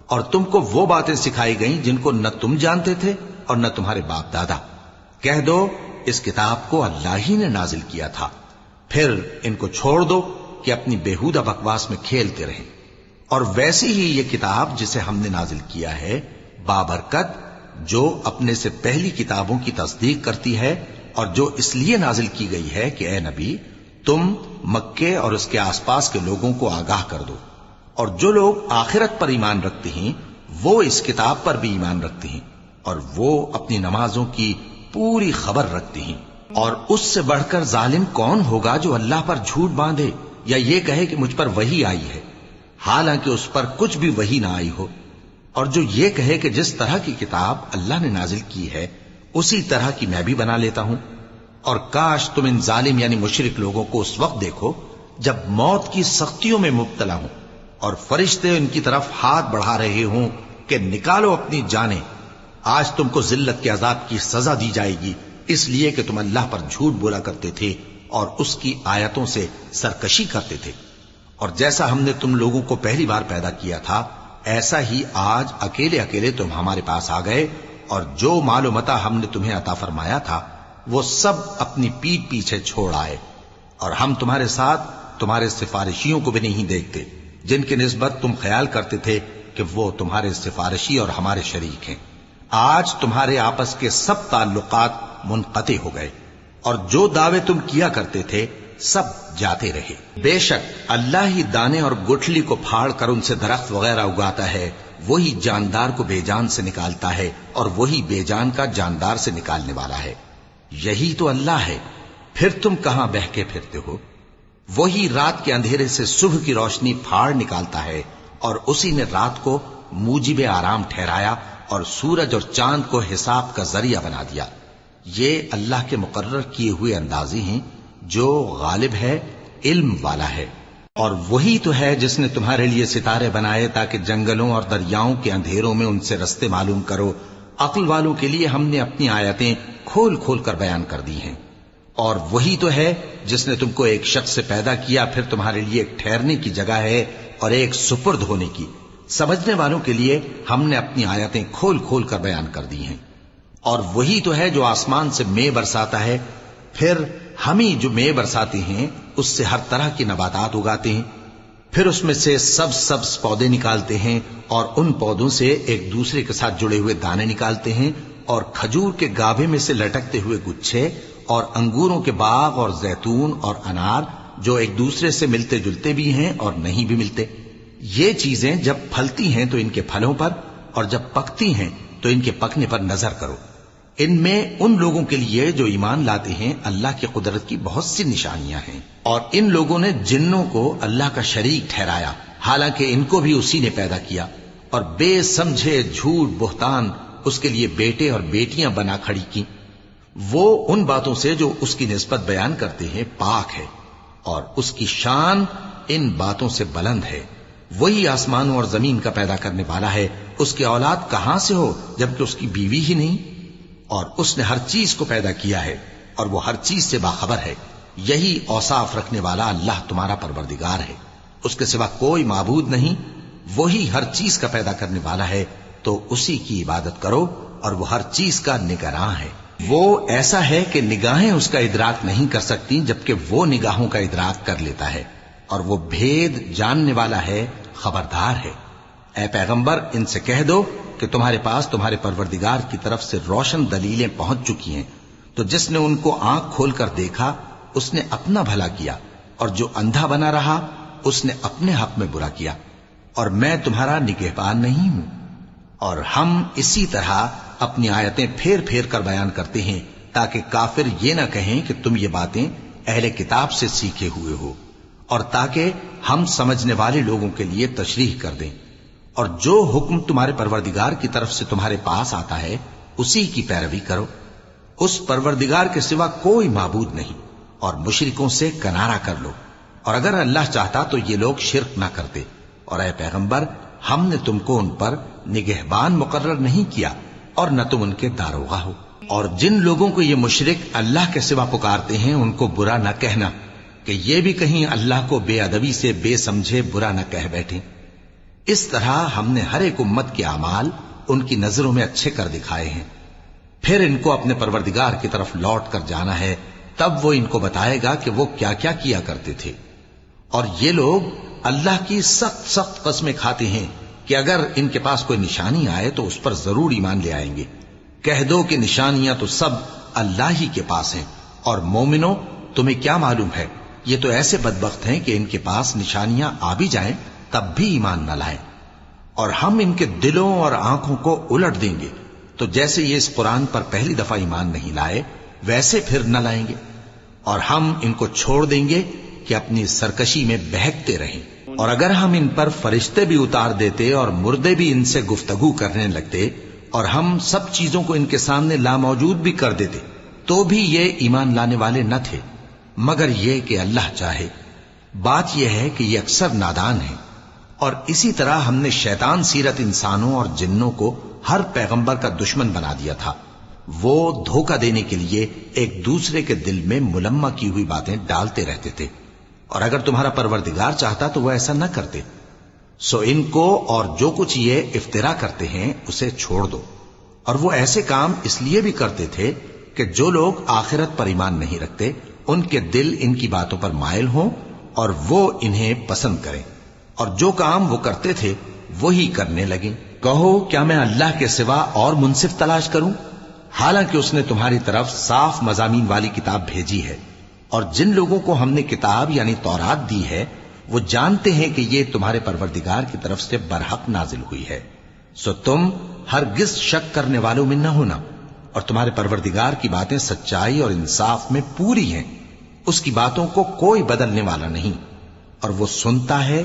اور تم کو وہ باتیں سکھائی گئیں جن کو نہ تم جانتے تھے اور نہ تمہارے باپ دادا۔ کہہ دو اس کتاب کو اللہ ہی نے نازل کیا تھا، پھر ان کو چھوڑ دو کہ اپنی بیہودہ بکواس میں کھیلتے رہیں۔ اور ویسی ہی یہ کتاب جسے ہم نے نازل کیا ہے بابرکت، جو اپنے سے پہلی کتابوں کی تصدیق کرتی ہے، اور جو اس لیے نازل کی گئی ہے کہ اے نبی تم مکے اور اس کے آس پاس کے لوگوں کو آگاہ کر دو، اور جو لوگ آخرت پر ایمان رکھتے ہیں وہ اس کتاب پر بھی ایمان رکھتے ہیں، اور وہ اپنی نمازوں کی پوری خبر رکھتے ہیں۔ اور اس سے بڑھ کر ظالم کون ہوگا جو اللہ پر جھوٹ باندھے یا یہ کہے کہ مجھ پر وحی آئی ہے، حالانکہ اس پر کچھ بھی وحی نہ آئی ہو، اور جو یہ کہے کہ جس طرح کی کتاب اللہ نے نازل کی ہے اسی طرح کی میں بھی بنا لیتا ہوں۔ اور کاش تم ان ظالم یعنی مشرک لوگوں کو اس وقت دیکھو جب موت کی سختیوں میں مبتلا ہوں اور فرشتے ان کی طرف ہاتھ بڑھا رہے ہوں کہ نکالو اپنی جانیں، آج تم کو ذلت کے عذاب کی سزا دی جائے گی، اس لیے کہ تم اللہ پر جھوٹ بولا کرتے تھے اور اس کی آیتوں سے سرکشی کرتے تھے۔ اور جیسا ہم نے تم لوگوں کو پہلی بار پیدا کیا تھا ایسا ہی آج اکیلے اکیلے تم ہمارے پاس آ گئے، اور جو مال و متاع ہم نے تمہیں عطا فرمایا تھا وہ سب اپنی پیٹھ پیچھے چھوڑ آئے، اور ہم تمہارے ساتھ تمہارے سفارشیوں کو بھی نہیں دیکھتے جن کی نسبت تم خیال کرتے تھے کہ وہ تمہارے سفارشی اور ہمارے شریک ہیں۔ آج تمہارے آپس کے سب تعلقات منقطع ہو گئے، اور جو دعوے تم کیا کرتے تھے سب جاتے رہے۔ بے شک اللہ ہی دانے اور گٹھلی کو پھاڑ کر ان سے درخت وغیرہ اگاتا ہے، وہی جاندار کو بے جان سے نکالتا ہے اور وہی بے جان کا جاندار سے نکالنے والا ہے۔ یہی تو اللہ ہے، پھر تم کہاں بہکے پھرتے ہو؟ وہی رات کے اندھیرے سے صبح کی روشنی پھاڑ نکالتا ہے، اور اسی نے رات کو موجب آرام ٹھہرایا اور سورج اور چاند کو حساب کا ذریعہ بنا دیا۔ یہ اللہ کے مقرر کیے ہوئے اندازے ہیں جو غالب ہے، علم والا ہے۔ اور وہی تو ہے جس نے تمہارے لیے ستارے بنائے تاکہ جنگلوں اور دریاؤں کے اندھیروں میں ان سے رستے معلوم کرو۔ عقل والوں کے لیے ہم نے اپنی آیتیں کھول کھول کر بیان کر دی ہیں۔ اور وہی تو ہے جس نے تم کو ایک شخص سے پیدا کیا، پھر تمہارے لیے ایک ٹھہرنے کی جگہ ہے اور ایک سپرد ہونے کی۔ سمجھنے والوں کے لیے ہم نے اپنی آیتیں کھول کھول کر بیان کر دی ہیں۔ اور وہی تو ہے جو آسمان سے مے برساتا ہے، پھر ہم ہی جو مے برساتے ہیں اس سے ہر طرح کی نباتات اگاتے ہیں، پھر اس میں سے سبز پودے نکالتے ہیں، اور ان پودوں سے ایک دوسرے کے ساتھ جڑے ہوئے دانے نکالتے ہیں، اور کھجور کے گابھے میں سے لٹکتے ہوئے گچھے، اور انگوروں کے باغ اور زیتون اور انار جو ایک دوسرے سے ملتے جلتے بھی ہیں اور نہیں بھی ملتے۔ یہ چیزیں جب پھلتی ہیں تو ان کے پھلوں پر، اور جب پکتی ہیں تو ان کے پکنے پر نظر کرو۔ ان میں ان لوگوں کے لیے جو ایمان لاتے ہیں اللہ کی قدرت کی بہت سی نشانیاں ہیں۔ اور ان لوگوں نے جنوں کو اللہ کا شریک ٹھہرایا، حالانکہ ان کو بھی اسی نے پیدا کیا، اور بے سمجھے جھوٹ بہتان اس کے لیے بیٹے اور بیٹیاں بنا کھڑی کی۔ وہ ان باتوں سے جو اس کی نسبت بیان کرتے ہیں پاک ہے، اور اس کی شان ان باتوں سے بلند ہے۔ وہی آسمانوں اور زمین کا پیدا کرنے والا ہے، اس کی اولاد کہاں سے ہو جبکہ اس کی بیوی ہی نہیں؟ اور اس نے ہر چیز کو پیدا کیا ہے اور وہ ہر چیز سے باخبر ہے۔ یہی اوصاف رکھنے والا اللہ تمہارا پروردگار ہے، اس کے سوا کوئی معبود نہیں۔ وہی ہر چیز کا پیدا کرنے والا ہے، تو اسی کی عبادت کرو اور وہ ہر چیز کا نگراں ہے۔ وہ ایسا ہے کہ نگاہیں اس کا ادراک نہیں کر سکتی، جبکہ وہ نگاہوں کا ادراک کر لیتا ہے، اور وہ بھید جاننے والا ہے، خبردار ہے۔ اے پیغمبر، ان سے کہہ دو کہ تمہارے پاس تمہارے پروردگار کی طرف سے روشن دلیلیں پہنچ چکی ہیں، تو جس نے ان کو آنکھ کھول کر دیکھا اس نے اپنا بھلا کیا، اور جو اندھا بنا رہا اس نے اپنے حق میں برا کیا، اور میں تمہارا نگہبان نہیں ہوں۔ اور ہم اسی طرح اپنی آیتیں پھیر پھیر کر بیان کرتے ہیں تاکہ کافر یہ نہ کہیں کہ تم یہ باتیں اہل کتاب سے سیکھے ہوئے ہو، اور تاکہ ہم سمجھنے والے لوگوں کے لیے تشریح کر دیں۔ اور جو حکم تمہارے پروردگار کی طرف سے تمہارے پاس آتا ہے اسی کی پیروی کرو، اس پروردگار کے سوا کوئی معبود نہیں، اور مشرکوں سے کنارہ کر لو، اور اگر اللہ چاہتا تو یہ لوگ شرک نہ کرتے۔ اور اے پیغمبر، ہم نے تم کو ان پر نگہبان مقرر نہیں کیا اور نہ تم ان کے داروغہ ہو۔ اور جن لوگوں کو یہ مشرک اللہ کے سوا پکارتے ہیں ان کو برا نہ کہنا کہ یہ بھی کہیں اللہ کو بے ادبی سے بے سمجھے برا نہ کہہ بیٹھیں۔ اس طرح ہم نے ہر ایک امت کے اعمال ان کی نظروں میں اچھے کر دکھائے ہیں، پھر ان کو اپنے پروردگار کی طرف لوٹ کر جانا ہے، تب وہ ان کو بتائے گا کہ وہ کیا کیا کیا کرتے تھے۔ اور یہ لوگ اللہ کی سخت سخت قسمیں کھاتے ہیں کہ اگر ان کے پاس کوئی نشانی آئے تو اس پر ضرور ایمان لے آئیں گے۔ کہہ دو کہ نشانیاں تو سب اللہ ہی کے پاس ہیں، اور مومنوں تمہیں کیا معلوم ہے، یہ تو ایسے بدبخت ہیں کہ ان کے پاس نشانیاں آ بھی جائیں تب بھی ایمان نہ لائیں۔ اور ہم ان کے دلوں اور آنکھوں کو الٹ دیں گے، تو جیسے یہ اس قرآن پر پہلی دفعہ ایمان نہیں لائے ویسے پھر نہ لائیں گے، اور ہم ان کو چھوڑ دیں گے کہ اپنی سرکشی میں بہکتے رہیں۔ اور اگر ہم ان پر فرشتے بھی اتار دیتے اور مردے بھی ان سے گفتگو کرنے لگتے اور ہم سب چیزوں کو ان کے سامنے لاموجود بھی کر دیتے تو بھی یہ ایمان لانے والے نہ تھے، مگر یہ کہ اللہ چاہے۔ بات یہ ہے کہ یہ اکثر نادان ہیں۔ اور اسی طرح ہم نے شیطان سیرت انسانوں اور جنوں کو ہر پیغمبر کا دشمن بنا دیا تھا۔ وہ دھوکہ دینے کے لیے ایک دوسرے کے دل میں ملمہ کی ہوئی باتیں ڈالتے رہتے تھے، اور اگر تمہارا پروردگار چاہتا تو وہ ایسا نہ کرتے۔ سو ان کو اور جو کچھ یہ افترا کرتے ہیں اسے چھوڑ دو۔ اور وہ ایسے کام اس لیے بھی کرتے تھے کہ جو لوگ آخرت پر ایمان نہیں رکھتے ان کے دل ان کی باتوں پر مائل ہوں اور وہ انہیں پسند کریں، اور جو کام وہ کرتے تھے وہی کرنے لگیں۔ کہو کیا میں اللہ کے سوا اور منصف تلاش کروں، حالانکہ اس نے تمہاری طرف صاف مضامین والی کتاب بھیجی ہے، اور جن لوگوں کو ہم نے کتاب یعنی تورات دی ہے وہ جانتے ہیں کہ یہ تمہارے پروردگار کی طرف سے برحق نازل ہوئی ہے۔ سو تم ہرگز شک کرنے والوں میں نہ ہونا، اور تمہارے پروردگار کی باتیں سچائی اور انصاف میں پوری ہیں، اس کی باتوں کو کوئی بدلنے والا نہیں، اور وہ سنتا ہے،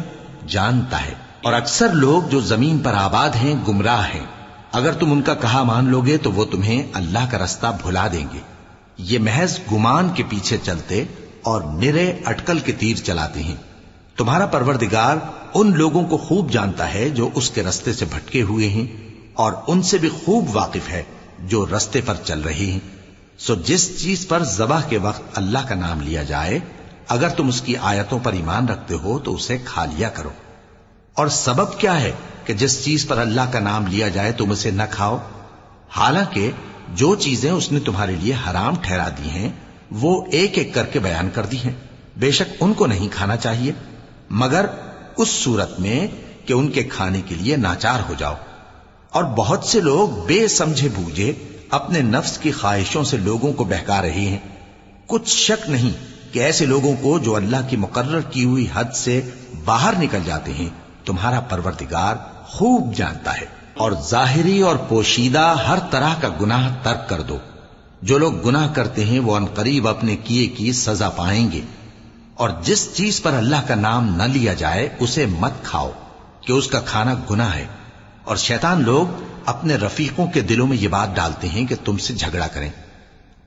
جانتا ہے۔ اور اکثر لوگ جو زمین پر آباد ہیں گمراہ ہیں، اگر تم ان کا کہا مان لوگے تو وہ تمہیں اللہ کا رستہ بھلا دیں گے۔ یہ محض گمان کے پیچھے چلتے اور نرے اٹکل کے تیر چلاتے ہیں۔ تمہارا پروردگار ان لوگوں کو خوب جانتا ہے جو اس کے رستے سے بھٹکے ہوئے ہیں، اور ان سے بھی خوب واقف ہے جو رستے پر چل رہے ہیں۔ سو جس چیز پر ذبح کے وقت اللہ کا نام لیا جائے اگر تم اس کی آیتوں پر ایمان رکھتے ہو تو اسے کھا لیا کرو۔ اور سبب کیا ہے کہ جس چیز پر اللہ کا نام لیا جائے تم اسے نہ کھاؤ، حالانکہ جو چیزیں اس نے تمہارے لیے حرام ٹھہرا دی ہیں وہ ایک ایک کر کے بیان کر دی ہیں۔ بے شک ان کو نہیں کھانا چاہیے مگر اس صورت میں کہ ان کے کھانے کے لیے ناچار ہو جاؤ۔ اور بہت سے لوگ بے سمجھے بوجھے اپنے نفس کی خواہشوں سے لوگوں کو بہکا رہے ہیں۔ کچھ شک نہیں کہ ایسے لوگوں کو جو اللہ کی مقرر کی ہوئی حد سے باہر نکل جاتے ہیں تمہارا پروردگار خوب جانتا ہے۔ اور ظاہری اور پوشیدہ ہر طرح کا گناہ ترک کر دو۔ جو لوگ گناہ کرتے ہیں وہ عنقریب اپنے کیے کی سزا پائیں گے۔ اور جس چیز پر اللہ کا نام نہ لیا جائے اسے مت کھاؤ کہ اس کا کھانا گناہ ہے۔ اور شیطان لوگ اپنے رفیقوں کے دلوں میں یہ بات ڈالتے ہیں کہ تم سے جھگڑا کریں،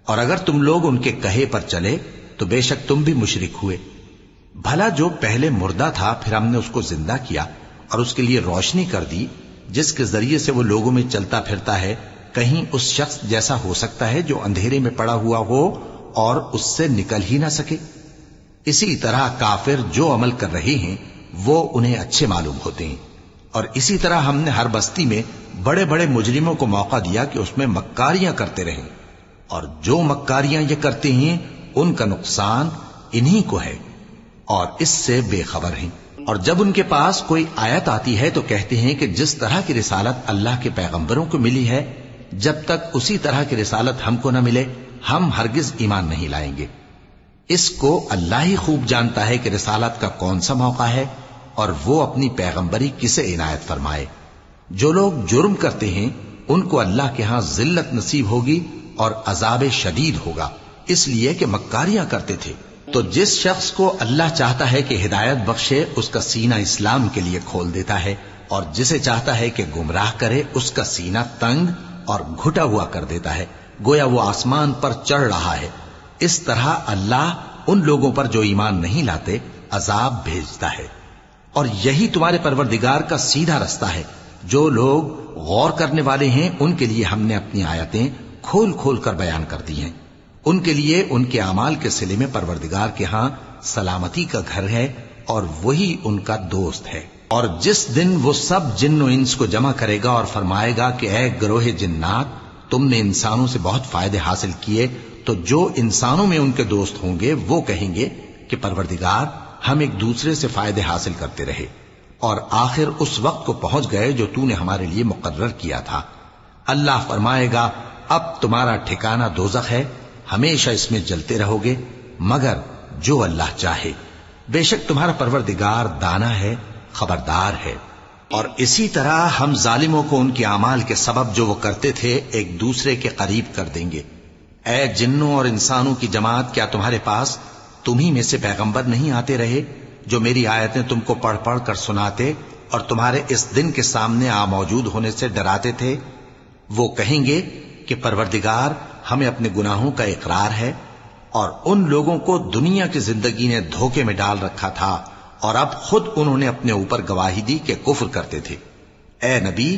اور اگر تم لوگ ان کے کہے پر چلے تو بے شک تم بھی مشرک ہوئے۔ بھلا جو پہلے مردہ تھا پھر ہم نے اس کو زندہ کیا اور اس کے لیے روشنی کر دی جس کے ذریعے سے وہ لوگوں میں چلتا پھرتا ہے، کہیں اس شخص جیسا ہو سکتا ہے جو اندھیرے میں پڑا ہوا ہو اور اس سے نکل ہی نہ سکے؟ اسی طرح کافر جو عمل کر رہے ہیں وہ انہیں اچھے معلوم ہوتے ہیں، اور اسی طرح ہم نے ہر بستی میں بڑے بڑے مجرموں کو موقع دیا کہ اس میں مکاریاں کرتے رہیں، اور جو مکاریاں یہ کرتے ہیں ان کا نقصان انہی کو ہے اور اس سے بے خبر ہیں۔ اور جب ان کے پاس کوئی آیت آتی ہے تو کہتے ہیں کہ جس طرح کی رسالت اللہ کے پیغمبروں کو ملی ہے، جب تک اسی طرح کی رسالت ہم کو نہ ملے ہم ہرگز ایمان نہیں لائیں گے۔ اس کو اللہ ہی خوب جانتا ہے کہ رسالت کا کون سا موقع ہے اور وہ اپنی پیغمبری کسے عنایت فرمائے۔ جو لوگ جرم کرتے ہیں ان کو اللہ کے ہاں ذلت نصیب ہوگی اور عذاب شدید ہوگا، اس لیے کہ مکاریاں کرتے تھے۔ تو جس شخص کو اللہ چاہتا ہے کہ ہدایت بخشے اس کا سینہ اسلام کے لیے کھول دیتا ہے، اور جسے چاہتا ہے کہ گمراہ کرے اس کا سینہ تنگ اور گھٹا ہوا کر دیتا ہے، گویا وہ آسمان پر چڑھ رہا ہے۔ اس طرح اللہ ان لوگوں پر جو ایمان نہیں لاتے عذاب بھیجتا ہے۔ اور یہی تمہارے پروردگار کا سیدھا رستہ ہے۔ جو لوگ غور کرنے والے ہیں ان کے لیے ہم نے اپنی آیتیں کھول کھول کر بیان کر دی ہیں۔ ان کے لیے ان کے اعمال کے صلے میں پروردگار کے ہاں سلامتی کا گھر ہے اور وہی ان کا دوست ہے۔ اور جس دن وہ سب جن و انس کو جمع کرے گا اور فرمائے گا کہ اے گروہ جنات، تم نے انسانوں سے بہت فائدے حاصل کیے، تو جو انسانوں میں ان کے دوست ہوں گے وہ کہیں گے کہ پروردگار ہم ایک دوسرے سے فائدے حاصل کرتے رہے اور آخر اس وقت کو پہنچ گئے جو تو نے ہمارے لیے مقرر کیا تھا۔ اللہ فرمائے گا اب تمہارا ٹھکانہ دوزخ ہے، ہمیشہ اس میں جلتے رہو گے مگر جو اللہ چاہے، بے شک تمہارا پروردگار دانا ہے، خبردار ہے۔ اور اسی طرح ہم ظالموں کو ان کے اعمال کے سبب جو وہ کرتے تھے ایک دوسرے کے قریب کر دیں گے۔ اے جنوں اور انسانوں کی جماعت، کیا تمہارے پاس تمہیں میں سے پیغمبر نہیں آتے رہے جو میری آیتیں تم کو پڑھ پڑھ کر سناتے اور تمہارے اس دن کے سامنے موجود ہونے سے ڈراتے تھے؟ وہ کہیں گے کہ پروردگار ہمیں اپنے گناہوں کا اقرار ہے، اور ان لوگوں کو دنیا کی زندگی نے دھوکے میں ڈال رکھا تھا اور اب خود انہوں نے اپنے اوپر گواہی دی کہ کفر کرتے تھے۔ اے نبی،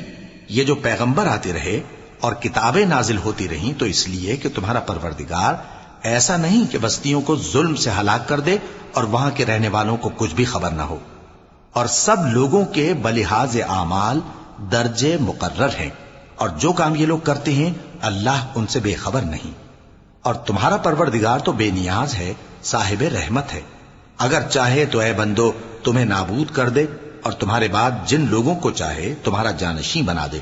یہ جو پیغمبر آتے رہے اور کتابیں نازل ہوتی رہیں تو اس لیے کہ تمہارا پروردگار ایسا نہیں کہ بستیوں کو ظلم سے ہلاک کر دے اور وہاں کے رہنے والوں کو کچھ بھی خبر نہ ہو، اور سب لوگوں کے بلحاظ اعمال درجے مقرر ہیں، اور جو کام یہ لوگ کرتے ہیں اللہ ان سے بے خبر نہیں۔ اور تمہارا پروردگار تو بے نیاز ہے، صاحب رحمت ہے، اگر چاہے تو اے بندو تمہیں نابود کر دے اور تمہارے بعد جن لوگوں کو چاہے تمہارا جانشین بنا دے،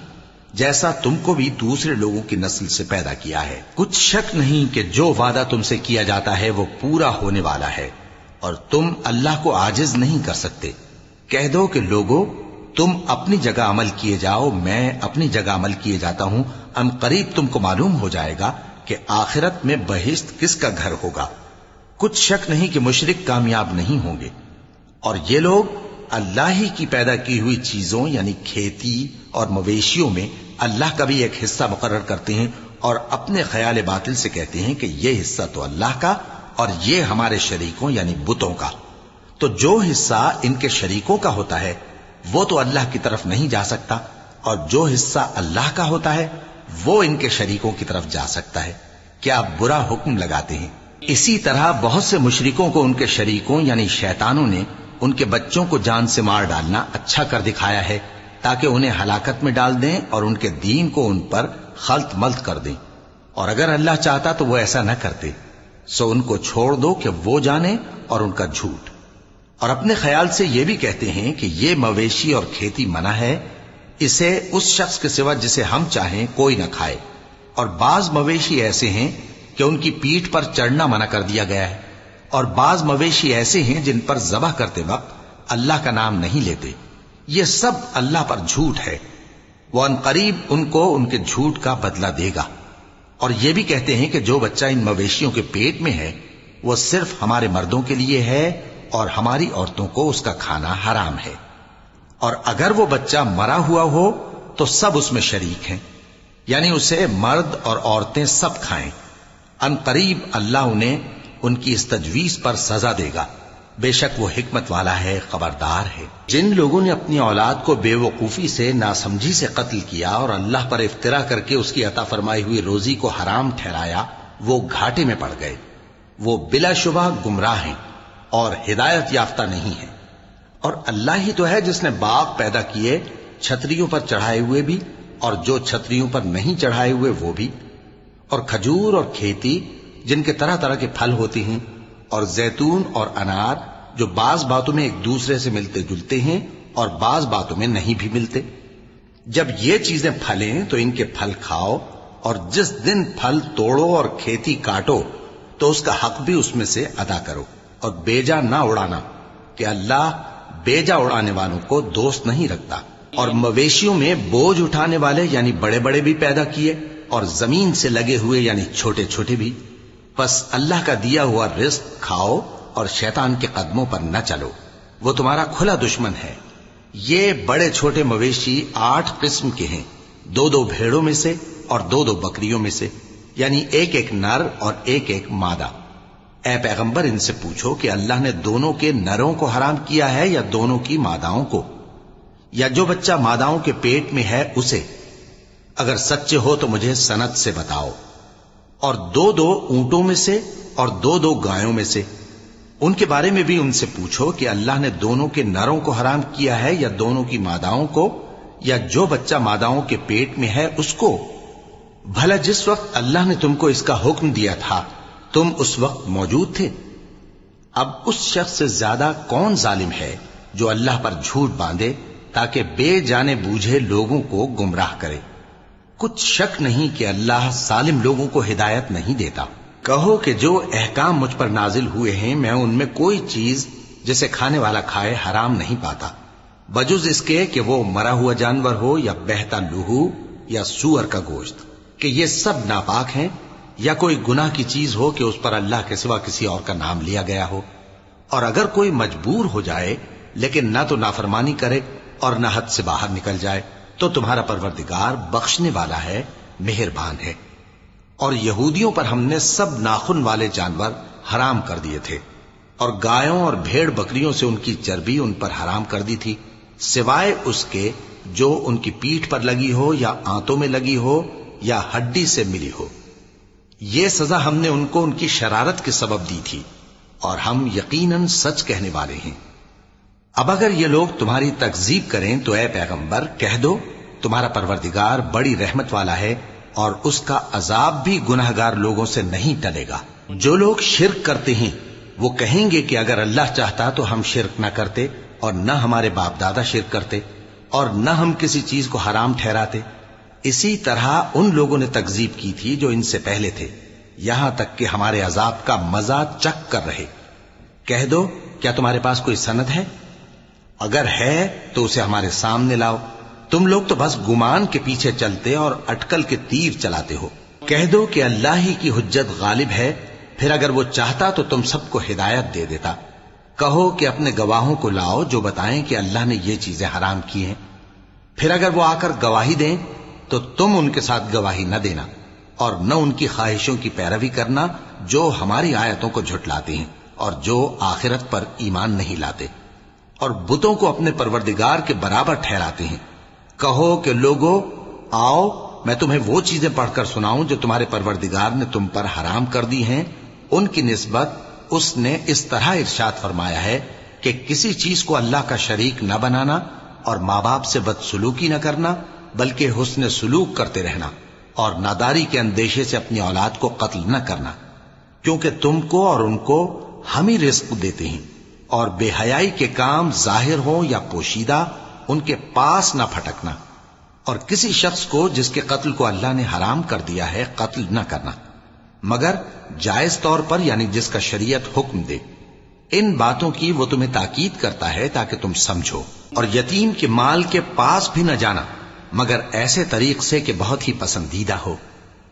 جیسا تم کو بھی دوسرے لوگوں کی نسل سے پیدا کیا ہے۔ کچھ شک نہیں کہ جو وعدہ تم سے کیا جاتا ہے وہ پورا ہونے والا ہے، اور تم اللہ کو عاجز نہیں کر سکتے۔ کہہ دو کہ لوگو تم اپنی جگہ عمل کیے جاؤ، میں اپنی جگہ عمل کیے جاتا ہوں، ان قریب تم کو معلوم ہو جائے گا کہ آخرت میں بہشت کس کا گھر ہوگا۔ کچھ شک نہیں کہ مشرک کامیاب نہیں ہوں گے۔ اور یہ لوگ اللہ ہی کی پیدا کی ہوئی چیزوں یعنی کھیتی اور مویشیوں میں اللہ کا بھی ایک حصہ مقرر کرتے ہیں اور اپنے خیال باطل سے کہتے ہیں کہ یہ حصہ تو اللہ کا اور یہ ہمارے شریکوں یعنی بتوں کا۔ تو جو حصہ ان کے شریکوں کا ہوتا ہے وہ تو اللہ کی طرف نہیں جا سکتا، اور جو حصہ اللہ کا ہوتا ہے وہ ان کے شریکوں کی طرف جا سکتا ہے۔ کیا برا حکم لگاتے ہیں؟ اسی طرح بہت سے مشرکوں کو ان کے شریکوں یعنی شیطانوں نے ان کے بچوں کو جان سے مار ڈالنا اچھا کر دکھایا ہے تاکہ انہیں ہلاکت میں ڈال دیں اور ان کے دین کو ان پر خلط ملط کر دیں، اور اگر اللہ چاہتا تو وہ ایسا نہ کرتے۔ سو ان کو چھوڑ دو کہ وہ جانے اور ان کا جھوٹ۔ اور اپنے خیال سے یہ بھی کہتے ہیں کہ یہ مویشی اور کھیتی منع ہے، اسے اس شخص کے سوا جسے ہم چاہیں کوئی نہ کھائے، اور بعض مویشی ایسے ہیں کہ ان کی پیٹھ پر چڑھنا منع کر دیا گیا ہے، اور بعض مویشی ایسے ہیں جن پر ذبح کرتے وقت اللہ کا نام نہیں لیتے۔ یہ سب اللہ پر جھوٹ ہے، وہ ان قریب ان کو ان کے جھوٹ کا بدلہ دے گا۔ اور یہ بھی کہتے ہیں کہ جو بچہ ان مویشیوں کے پیٹ میں ہے وہ صرف ہمارے مردوں کے لیے ہے اور ہماری عورتوں کو اس کا کھانا حرام ہے، اور اگر وہ بچہ مرا ہوا ہو تو سب اس میں شریک ہیں، یعنی اسے مرد اور عورتیں سب کھائیں۔ ان قریب اللہ انہیں ان کی اس تجویز پر سزا دے گا، بے شک وہ حکمت والا ہے، خبردار ہے۔ جن لوگوں نے اپنی اولاد کو بے وقوفی سے ناسمجھی سے قتل کیا اور اللہ پر افترا کر کے اس کی عطا فرمائی ہوئی روزی کو حرام ٹھہرایا، وہ گھاٹے میں پڑ گئے، وہ بلا شبہ گمراہ ہیں اور ہدایت یافتہ نہیں ہیں۔ اور اللہ ہی تو ہے جس نے باغ پیدا کیے چھتریوں پر چڑھائے ہوئے بھی اور جو چھتریوں پر نہیں چڑھائے ہوئے وہ بھی، اور کھجور اور کھیتی جن کے طرح طرح کے پھل ہوتے ہیں، اور زیتون اور انار جو بعض باتوں میں ایک دوسرے سے ملتے جلتے ہیں اور بعض باتوں میں نہیں بھی ملتے۔ جب یہ چیزیں پھلیں تو ان کے پھل کھاؤ، اور جس دن پھل توڑو اور کھیتی کاٹو تو اس کا حق بھی اس میں سے ادا کرو، اور بیجا نہ اڑانا کہ اللہ بیجا اڑانے والوں کو دوست نہیں رکھتا۔ اور مویشیوں میں بوجھ اٹھانے والے یعنی بڑے بڑے بھی پیدا کیے، اور زمین سے لگے ہوئے یعنی چھوٹے چھوٹے بھی۔ پس اللہ کا دیا ہوا رزق کھاؤ اور شیطان کے قدموں پر نہ چلو، وہ تمہارا کھلا دشمن ہے۔ یہ بڑے چھوٹے مویشی 8 قسم کے ہیں، 2 بھیڑوں میں سے اور 2 بکریوں میں سے، یعنی ایک نر اور ایک مادہ۔ اے پیغمبر ان سے پوچھو کہ اللہ نے دونوں کے نروں کو حرام کیا ہے یا دونوں کی ماداؤں کو، یا جو بچہ ماداؤں کے پیٹ میں ہے اسے؟ اگر سچے ہو تو مجھے سند سے بتاؤ۔ اور 2 اونٹوں میں سے اور 2 گایوں میں سے، ان کے بارے میں بھی ان سے پوچھو کہ اللہ نے دونوں کے نروں کو حرام کیا ہے یا دونوں کی ماداؤں کو، یا جو بچہ ماداؤں کے پیٹ میں ہے اس کو؟ بھلا جس وقت اللہ نے تم کو اس کا حکم دیا تھا تم اس وقت موجود تھے؟ اب اس شخص سے زیادہ کون ظالم ہے جو اللہ پر جھوٹ باندھے تاکہ بے جانے بوجھے لوگوں کو گمراہ کرے؟ کچھ شک نہیں کہ اللہ ظالم لوگوں کو ہدایت نہیں دیتا۔ کہو کہ جو احکام مجھ پر نازل ہوئے ہیں میں ان میں کوئی چیز جسے کھانے والا کھائے حرام نہیں پاتا، بجز اس کے کہ وہ مرا ہوا جانور ہو یا بہتا لہو یا سور کا گوشت، کہ یہ سب ناپاک ہیں، یا کوئی گناہ کی چیز ہو کہ اس پر اللہ کے سوا کسی اور کا نام لیا گیا ہو۔ اور اگر کوئی مجبور ہو جائے لیکن نہ تو نافرمانی کرے اور نہ حد سے باہر نکل جائے تو تمہارا پروردگار بخشنے والا ہے، مہربان ہے۔ اور یہودیوں پر ہم نے سب ناخن والے جانور حرام کر دیے تھے، اور گایوں اور بھیڑ بکریوں سے ان کی چربی ان پر حرام کر دی تھی، سوائے اس کے جو ان کی پیٹھ پر لگی ہو یا آنتوں میں لگی ہو یا ہڈی سے ملی ہو۔ یہ سزا ہم نے ان کو ان کی شرارت کے سبب دی تھی، اور ہم یقیناً سچ کہنے والے ہیں۔ اب اگر یہ لوگ تمہاری تکذیب کریں تو اے پیغمبر کہہ دو تمہارا پروردگار بڑی رحمت والا ہے، اور اس کا عذاب بھی گناہگار لوگوں سے نہیں ٹلے گا۔ جو لوگ شرک کرتے ہیں وہ کہیں گے کہ اگر اللہ چاہتا تو ہم شرک نہ کرتے، اور نہ ہمارے باپ دادا شرک کرتے، اور نہ ہم کسی چیز کو حرام ٹھہراتے۔ اسی طرح ان لوگوں نے تکذیب کی تھی جو ان سے پہلے تھے، یہاں تک کہ ہمارے عذاب کا مزہ چکھ کر رہے۔ کہہ دو کیا تمہارے پاس کوئی سند ہے؟ اگر ہے تو اسے ہمارے سامنے لاؤ، تم لوگ تو بس گمان کے پیچھے چلتے اور اٹکل کے تیر چلاتے ہو۔ کہہ دو کہ اللہ ہی کی حجت غالب ہے، پھر اگر وہ چاہتا تو تم سب کو ہدایت دے دیتا۔ کہو کہ اپنے گواہوں کو لاؤ جو بتائیں کہ اللہ نے یہ چیزیں حرام کی ہیں، پھر اگر وہ آ کر گواہی دیں تو تم ان کے ساتھ گواہی نہ دینا، اور نہ ان کی خواہشوں کی پیروی کرنا جو ہماری آیتوں کو جھٹلاتے ہیں اور جو آخرت پر ایمان نہیں لاتے، اور بتوں کو اپنے پروردگار کے برابر ٹھہراتے ہیں۔ کہو کہ لوگو آؤ میں تمہیں وہ چیزیں پڑھ کر سناؤں جو تمہارے پروردگار نے تم پر حرام کر دی ہیں۔ ان کی نسبت اس نے اس طرح ارشاد فرمایا ہے کہ کسی چیز کو اللہ کا شریک نہ بنانا، اور ماں باپ سے بدسلوکی نہ کرنا بلکہ حسن سلوک کرتے رہنا، اور ناداری کے اندیشے سے اپنی اولاد کو قتل نہ کرنا، کیونکہ تم کو اور ان کو ہم ہی رزق دیتے ہیں۔ اور بے حیائی کے کام ظاہر ہوں یا پوشیدہ ان کے پاس نہ پھٹکنا، اور کسی شخص کو جس کے قتل کو اللہ نے حرام کر دیا ہے قتل نہ کرنا، مگر جائز طور پر یعنی جس کا شریعت حکم دے۔ ان باتوں کی وہ تمہیں تاکید کرتا ہے تاکہ تم سمجھو۔ اور یتیم کے مال کے پاس بھی نہ جانا مگر ایسے طریق سے کہ بہت ہی پسندیدہ ہو،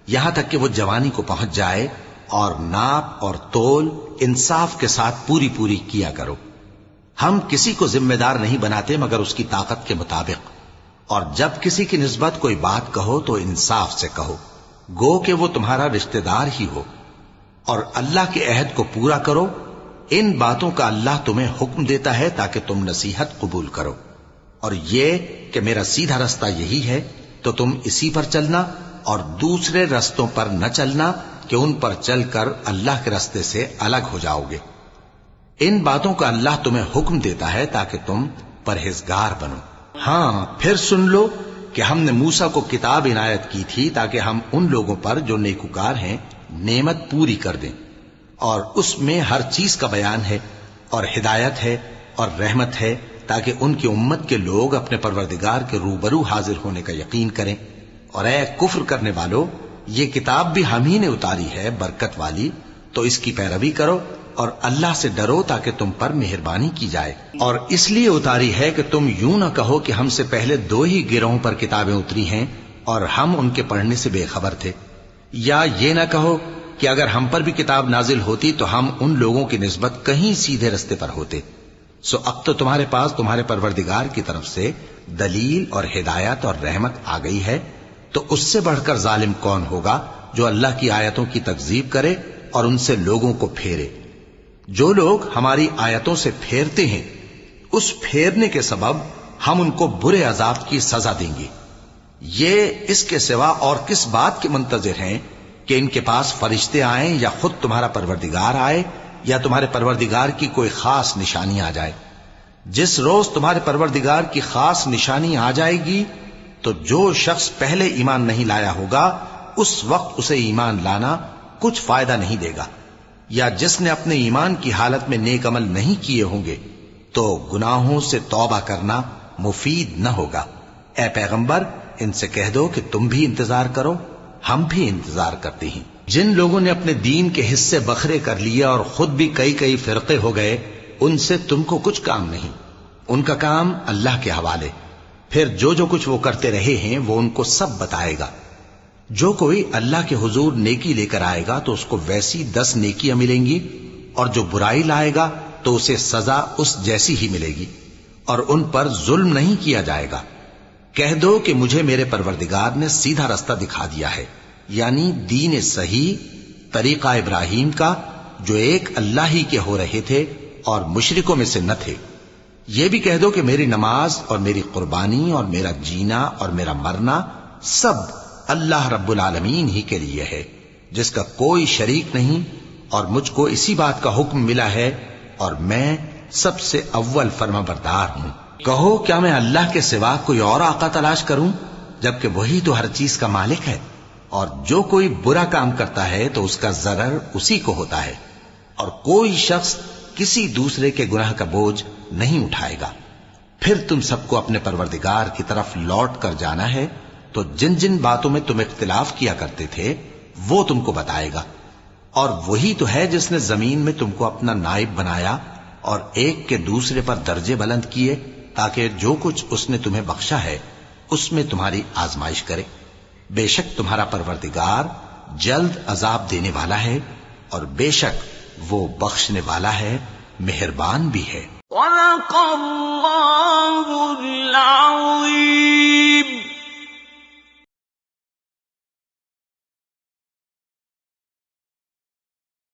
یہاں تک کہ وہ جوانی کو پہنچ جائے، اور ناپ اور تول انصاف کے ساتھ پوری پوری کیا کرو۔ ہم کسی کو ذمہ دار نہیں بناتے مگر اس کی طاقت کے مطابق، اور جب کسی کی نسبت کوئی بات کہو تو انصاف سے کہو، گو کہ وہ تمہارا رشتہ دار ہی ہو، اور اللہ کے عہد کو پورا کرو۔ ان باتوں کا اللہ تمہیں حکم دیتا ہے تاکہ تم نصیحت قبول کرو، اور یہ کہ میرا سیدھا رستہ یہی ہے تو تم اسی پر چلنا، اور دوسرے رستوں پر نہ چلنا کہ ان پر چل کر اللہ کے رستے سے الگ ہو جاؤ گے۔ ان باتوں کا اللہ تمہیں حکم دیتا ہے تاکہ تم پرہیزگار بنو۔ ہاں پھر سن لو کہ ہم نے موسیٰ کو کتاب عنایت کی تھی تاکہ ہم ان لوگوں پر جو نیکوکار ہیں نعمت پوری کر دیں، اور اس میں ہر چیز کا بیان ہے اور ہدایت ہے اور رحمت ہے، تاکہ ان کی امت کے لوگ اپنے پروردگار کے روبرو حاضر ہونے کا یقین کریں۔ اور اے کفر کرنے والو، یہ کتاب بھی ہم ہی نے اتاری ہے برکت والی، تو اس کی پیروی کرو اور اللہ سے ڈرو تاکہ تم پر مہربانی کی جائے۔ اور اس لیے اتاری ہے کہ تم یوں نہ کہو کہ ہم سے پہلے 2 ہی گروہوں پر کتابیں اتری ہیں اور ہم ان کے پڑھنے سے بے خبر تھے، یا یہ نہ کہو کہ اگر ہم پر بھی کتاب نازل ہوتی تو ہم ان لوگوں کی نسبت کہیں سیدھے رستے پر ہوتے۔ سو اب تو تمہارے پاس تمہارے پروردگار کی طرف سے دلیل اور ہدایت اور رحمت آ گئی ہے، تو اس سے بڑھ کر ظالم کون ہوگا جو اللہ کی آیتوں کی تکذیب کرے اور ان سے لوگوں کو پھیرے۔ جو لوگ ہماری آیتوں سے پھیرتے ہیں، اس پھیرنے کے سبب ہم ان کو برے عذاب کی سزا دیں گے۔ یہ اس کے سوا اور کس بات کے منتظر ہیں کہ ان کے پاس فرشتے آئیں یا خود تمہارا پروردگار آئے یا تمہارے پروردگار کی کوئی خاص نشانی آ جائے؟ جس روز تمہارے پروردگار کی خاص نشانی آ جائے گی تو جو شخص پہلے ایمان نہیں لایا ہوگا اس وقت اسے ایمان لانا کچھ فائدہ نہیں دے گا، یا جس نے اپنے ایمان کی حالت میں نیک عمل نہیں کیے ہوں گے تو گناہوں سے توبہ کرنا مفید نہ ہوگا۔ اے پیغمبر، ان سے کہہ دو کہ تم بھی انتظار کرو، ہم بھی انتظار کرتے ہیں۔ جن لوگوں نے اپنے دین کے حصے بکھرے کر لیے اور خود بھی کئی فرقے ہو گئے، ان سے تم کو کچھ کام نہیں، ان کا کام اللہ کے حوالے۔ پھر جو کچھ وہ کرتے رہے ہیں وہ ان کو سب بتائے گا۔ جو کوئی اللہ کے حضور نیکی لے کر آئے گا تو اس کو ویسی 10 نیکیاں ملیں گی، اور جو برائی لائے گا تو اسے سزا اس جیسی ہی ملے گی، اور ان پر ظلم نہیں کیا جائے گا۔ کہہ دو کہ مجھے میرے پروردگار نے سیدھا رستہ دکھا دیا ہے، یعنی دین صحیح، طریقہ ابراہیم کا، جو ایک اللہ ہی کے ہو رہے تھے اور مشرکوں میں سے نہ تھے۔ یہ بھی کہہ دو کہ میری نماز اور میری قربانی اور میرا جینا اور میرا مرنا سب اللہ رب العالمین ہی کے لیے ہے، جس کا کوئی شریک نہیں، اور مجھ کو اسی بات کا حکم ملا ہے اور میں سب سے اول فرما بردار ہوں۔ کہو کیا میں اللہ کے سوا کوئی اور آقا تلاش کروں جبکہ وہی تو ہر چیز کا مالک ہے؟ اور جو کوئی برا کام کرتا ہے تو اس کا ضرر اسی کو ہوتا ہے، اور کوئی شخص کسی دوسرے کے گناہ کا بوجھ نہیں اٹھائے گا۔ پھر تم سب کو اپنے پروردگار کی طرف لوٹ کر جانا ہے، تو جن جن باتوں میں تم اختلاف کیا کرتے تھے وہ تم کو بتائے گا۔ اور وہی تو ہے جس نے زمین میں تم کو اپنا نائب بنایا اور ایک کے دوسرے پر درجے بلند کیے، تاکہ جو کچھ اس نے تمہیں بخشا ہے اس میں تمہاری آزمائش کرے۔ بے شک تمہارا پروردگار جلد عذاب دینے والا ہے، اور بے شک وہ بخشنے والا ہے، مہربان بھی ہے۔ وَلَقَدْ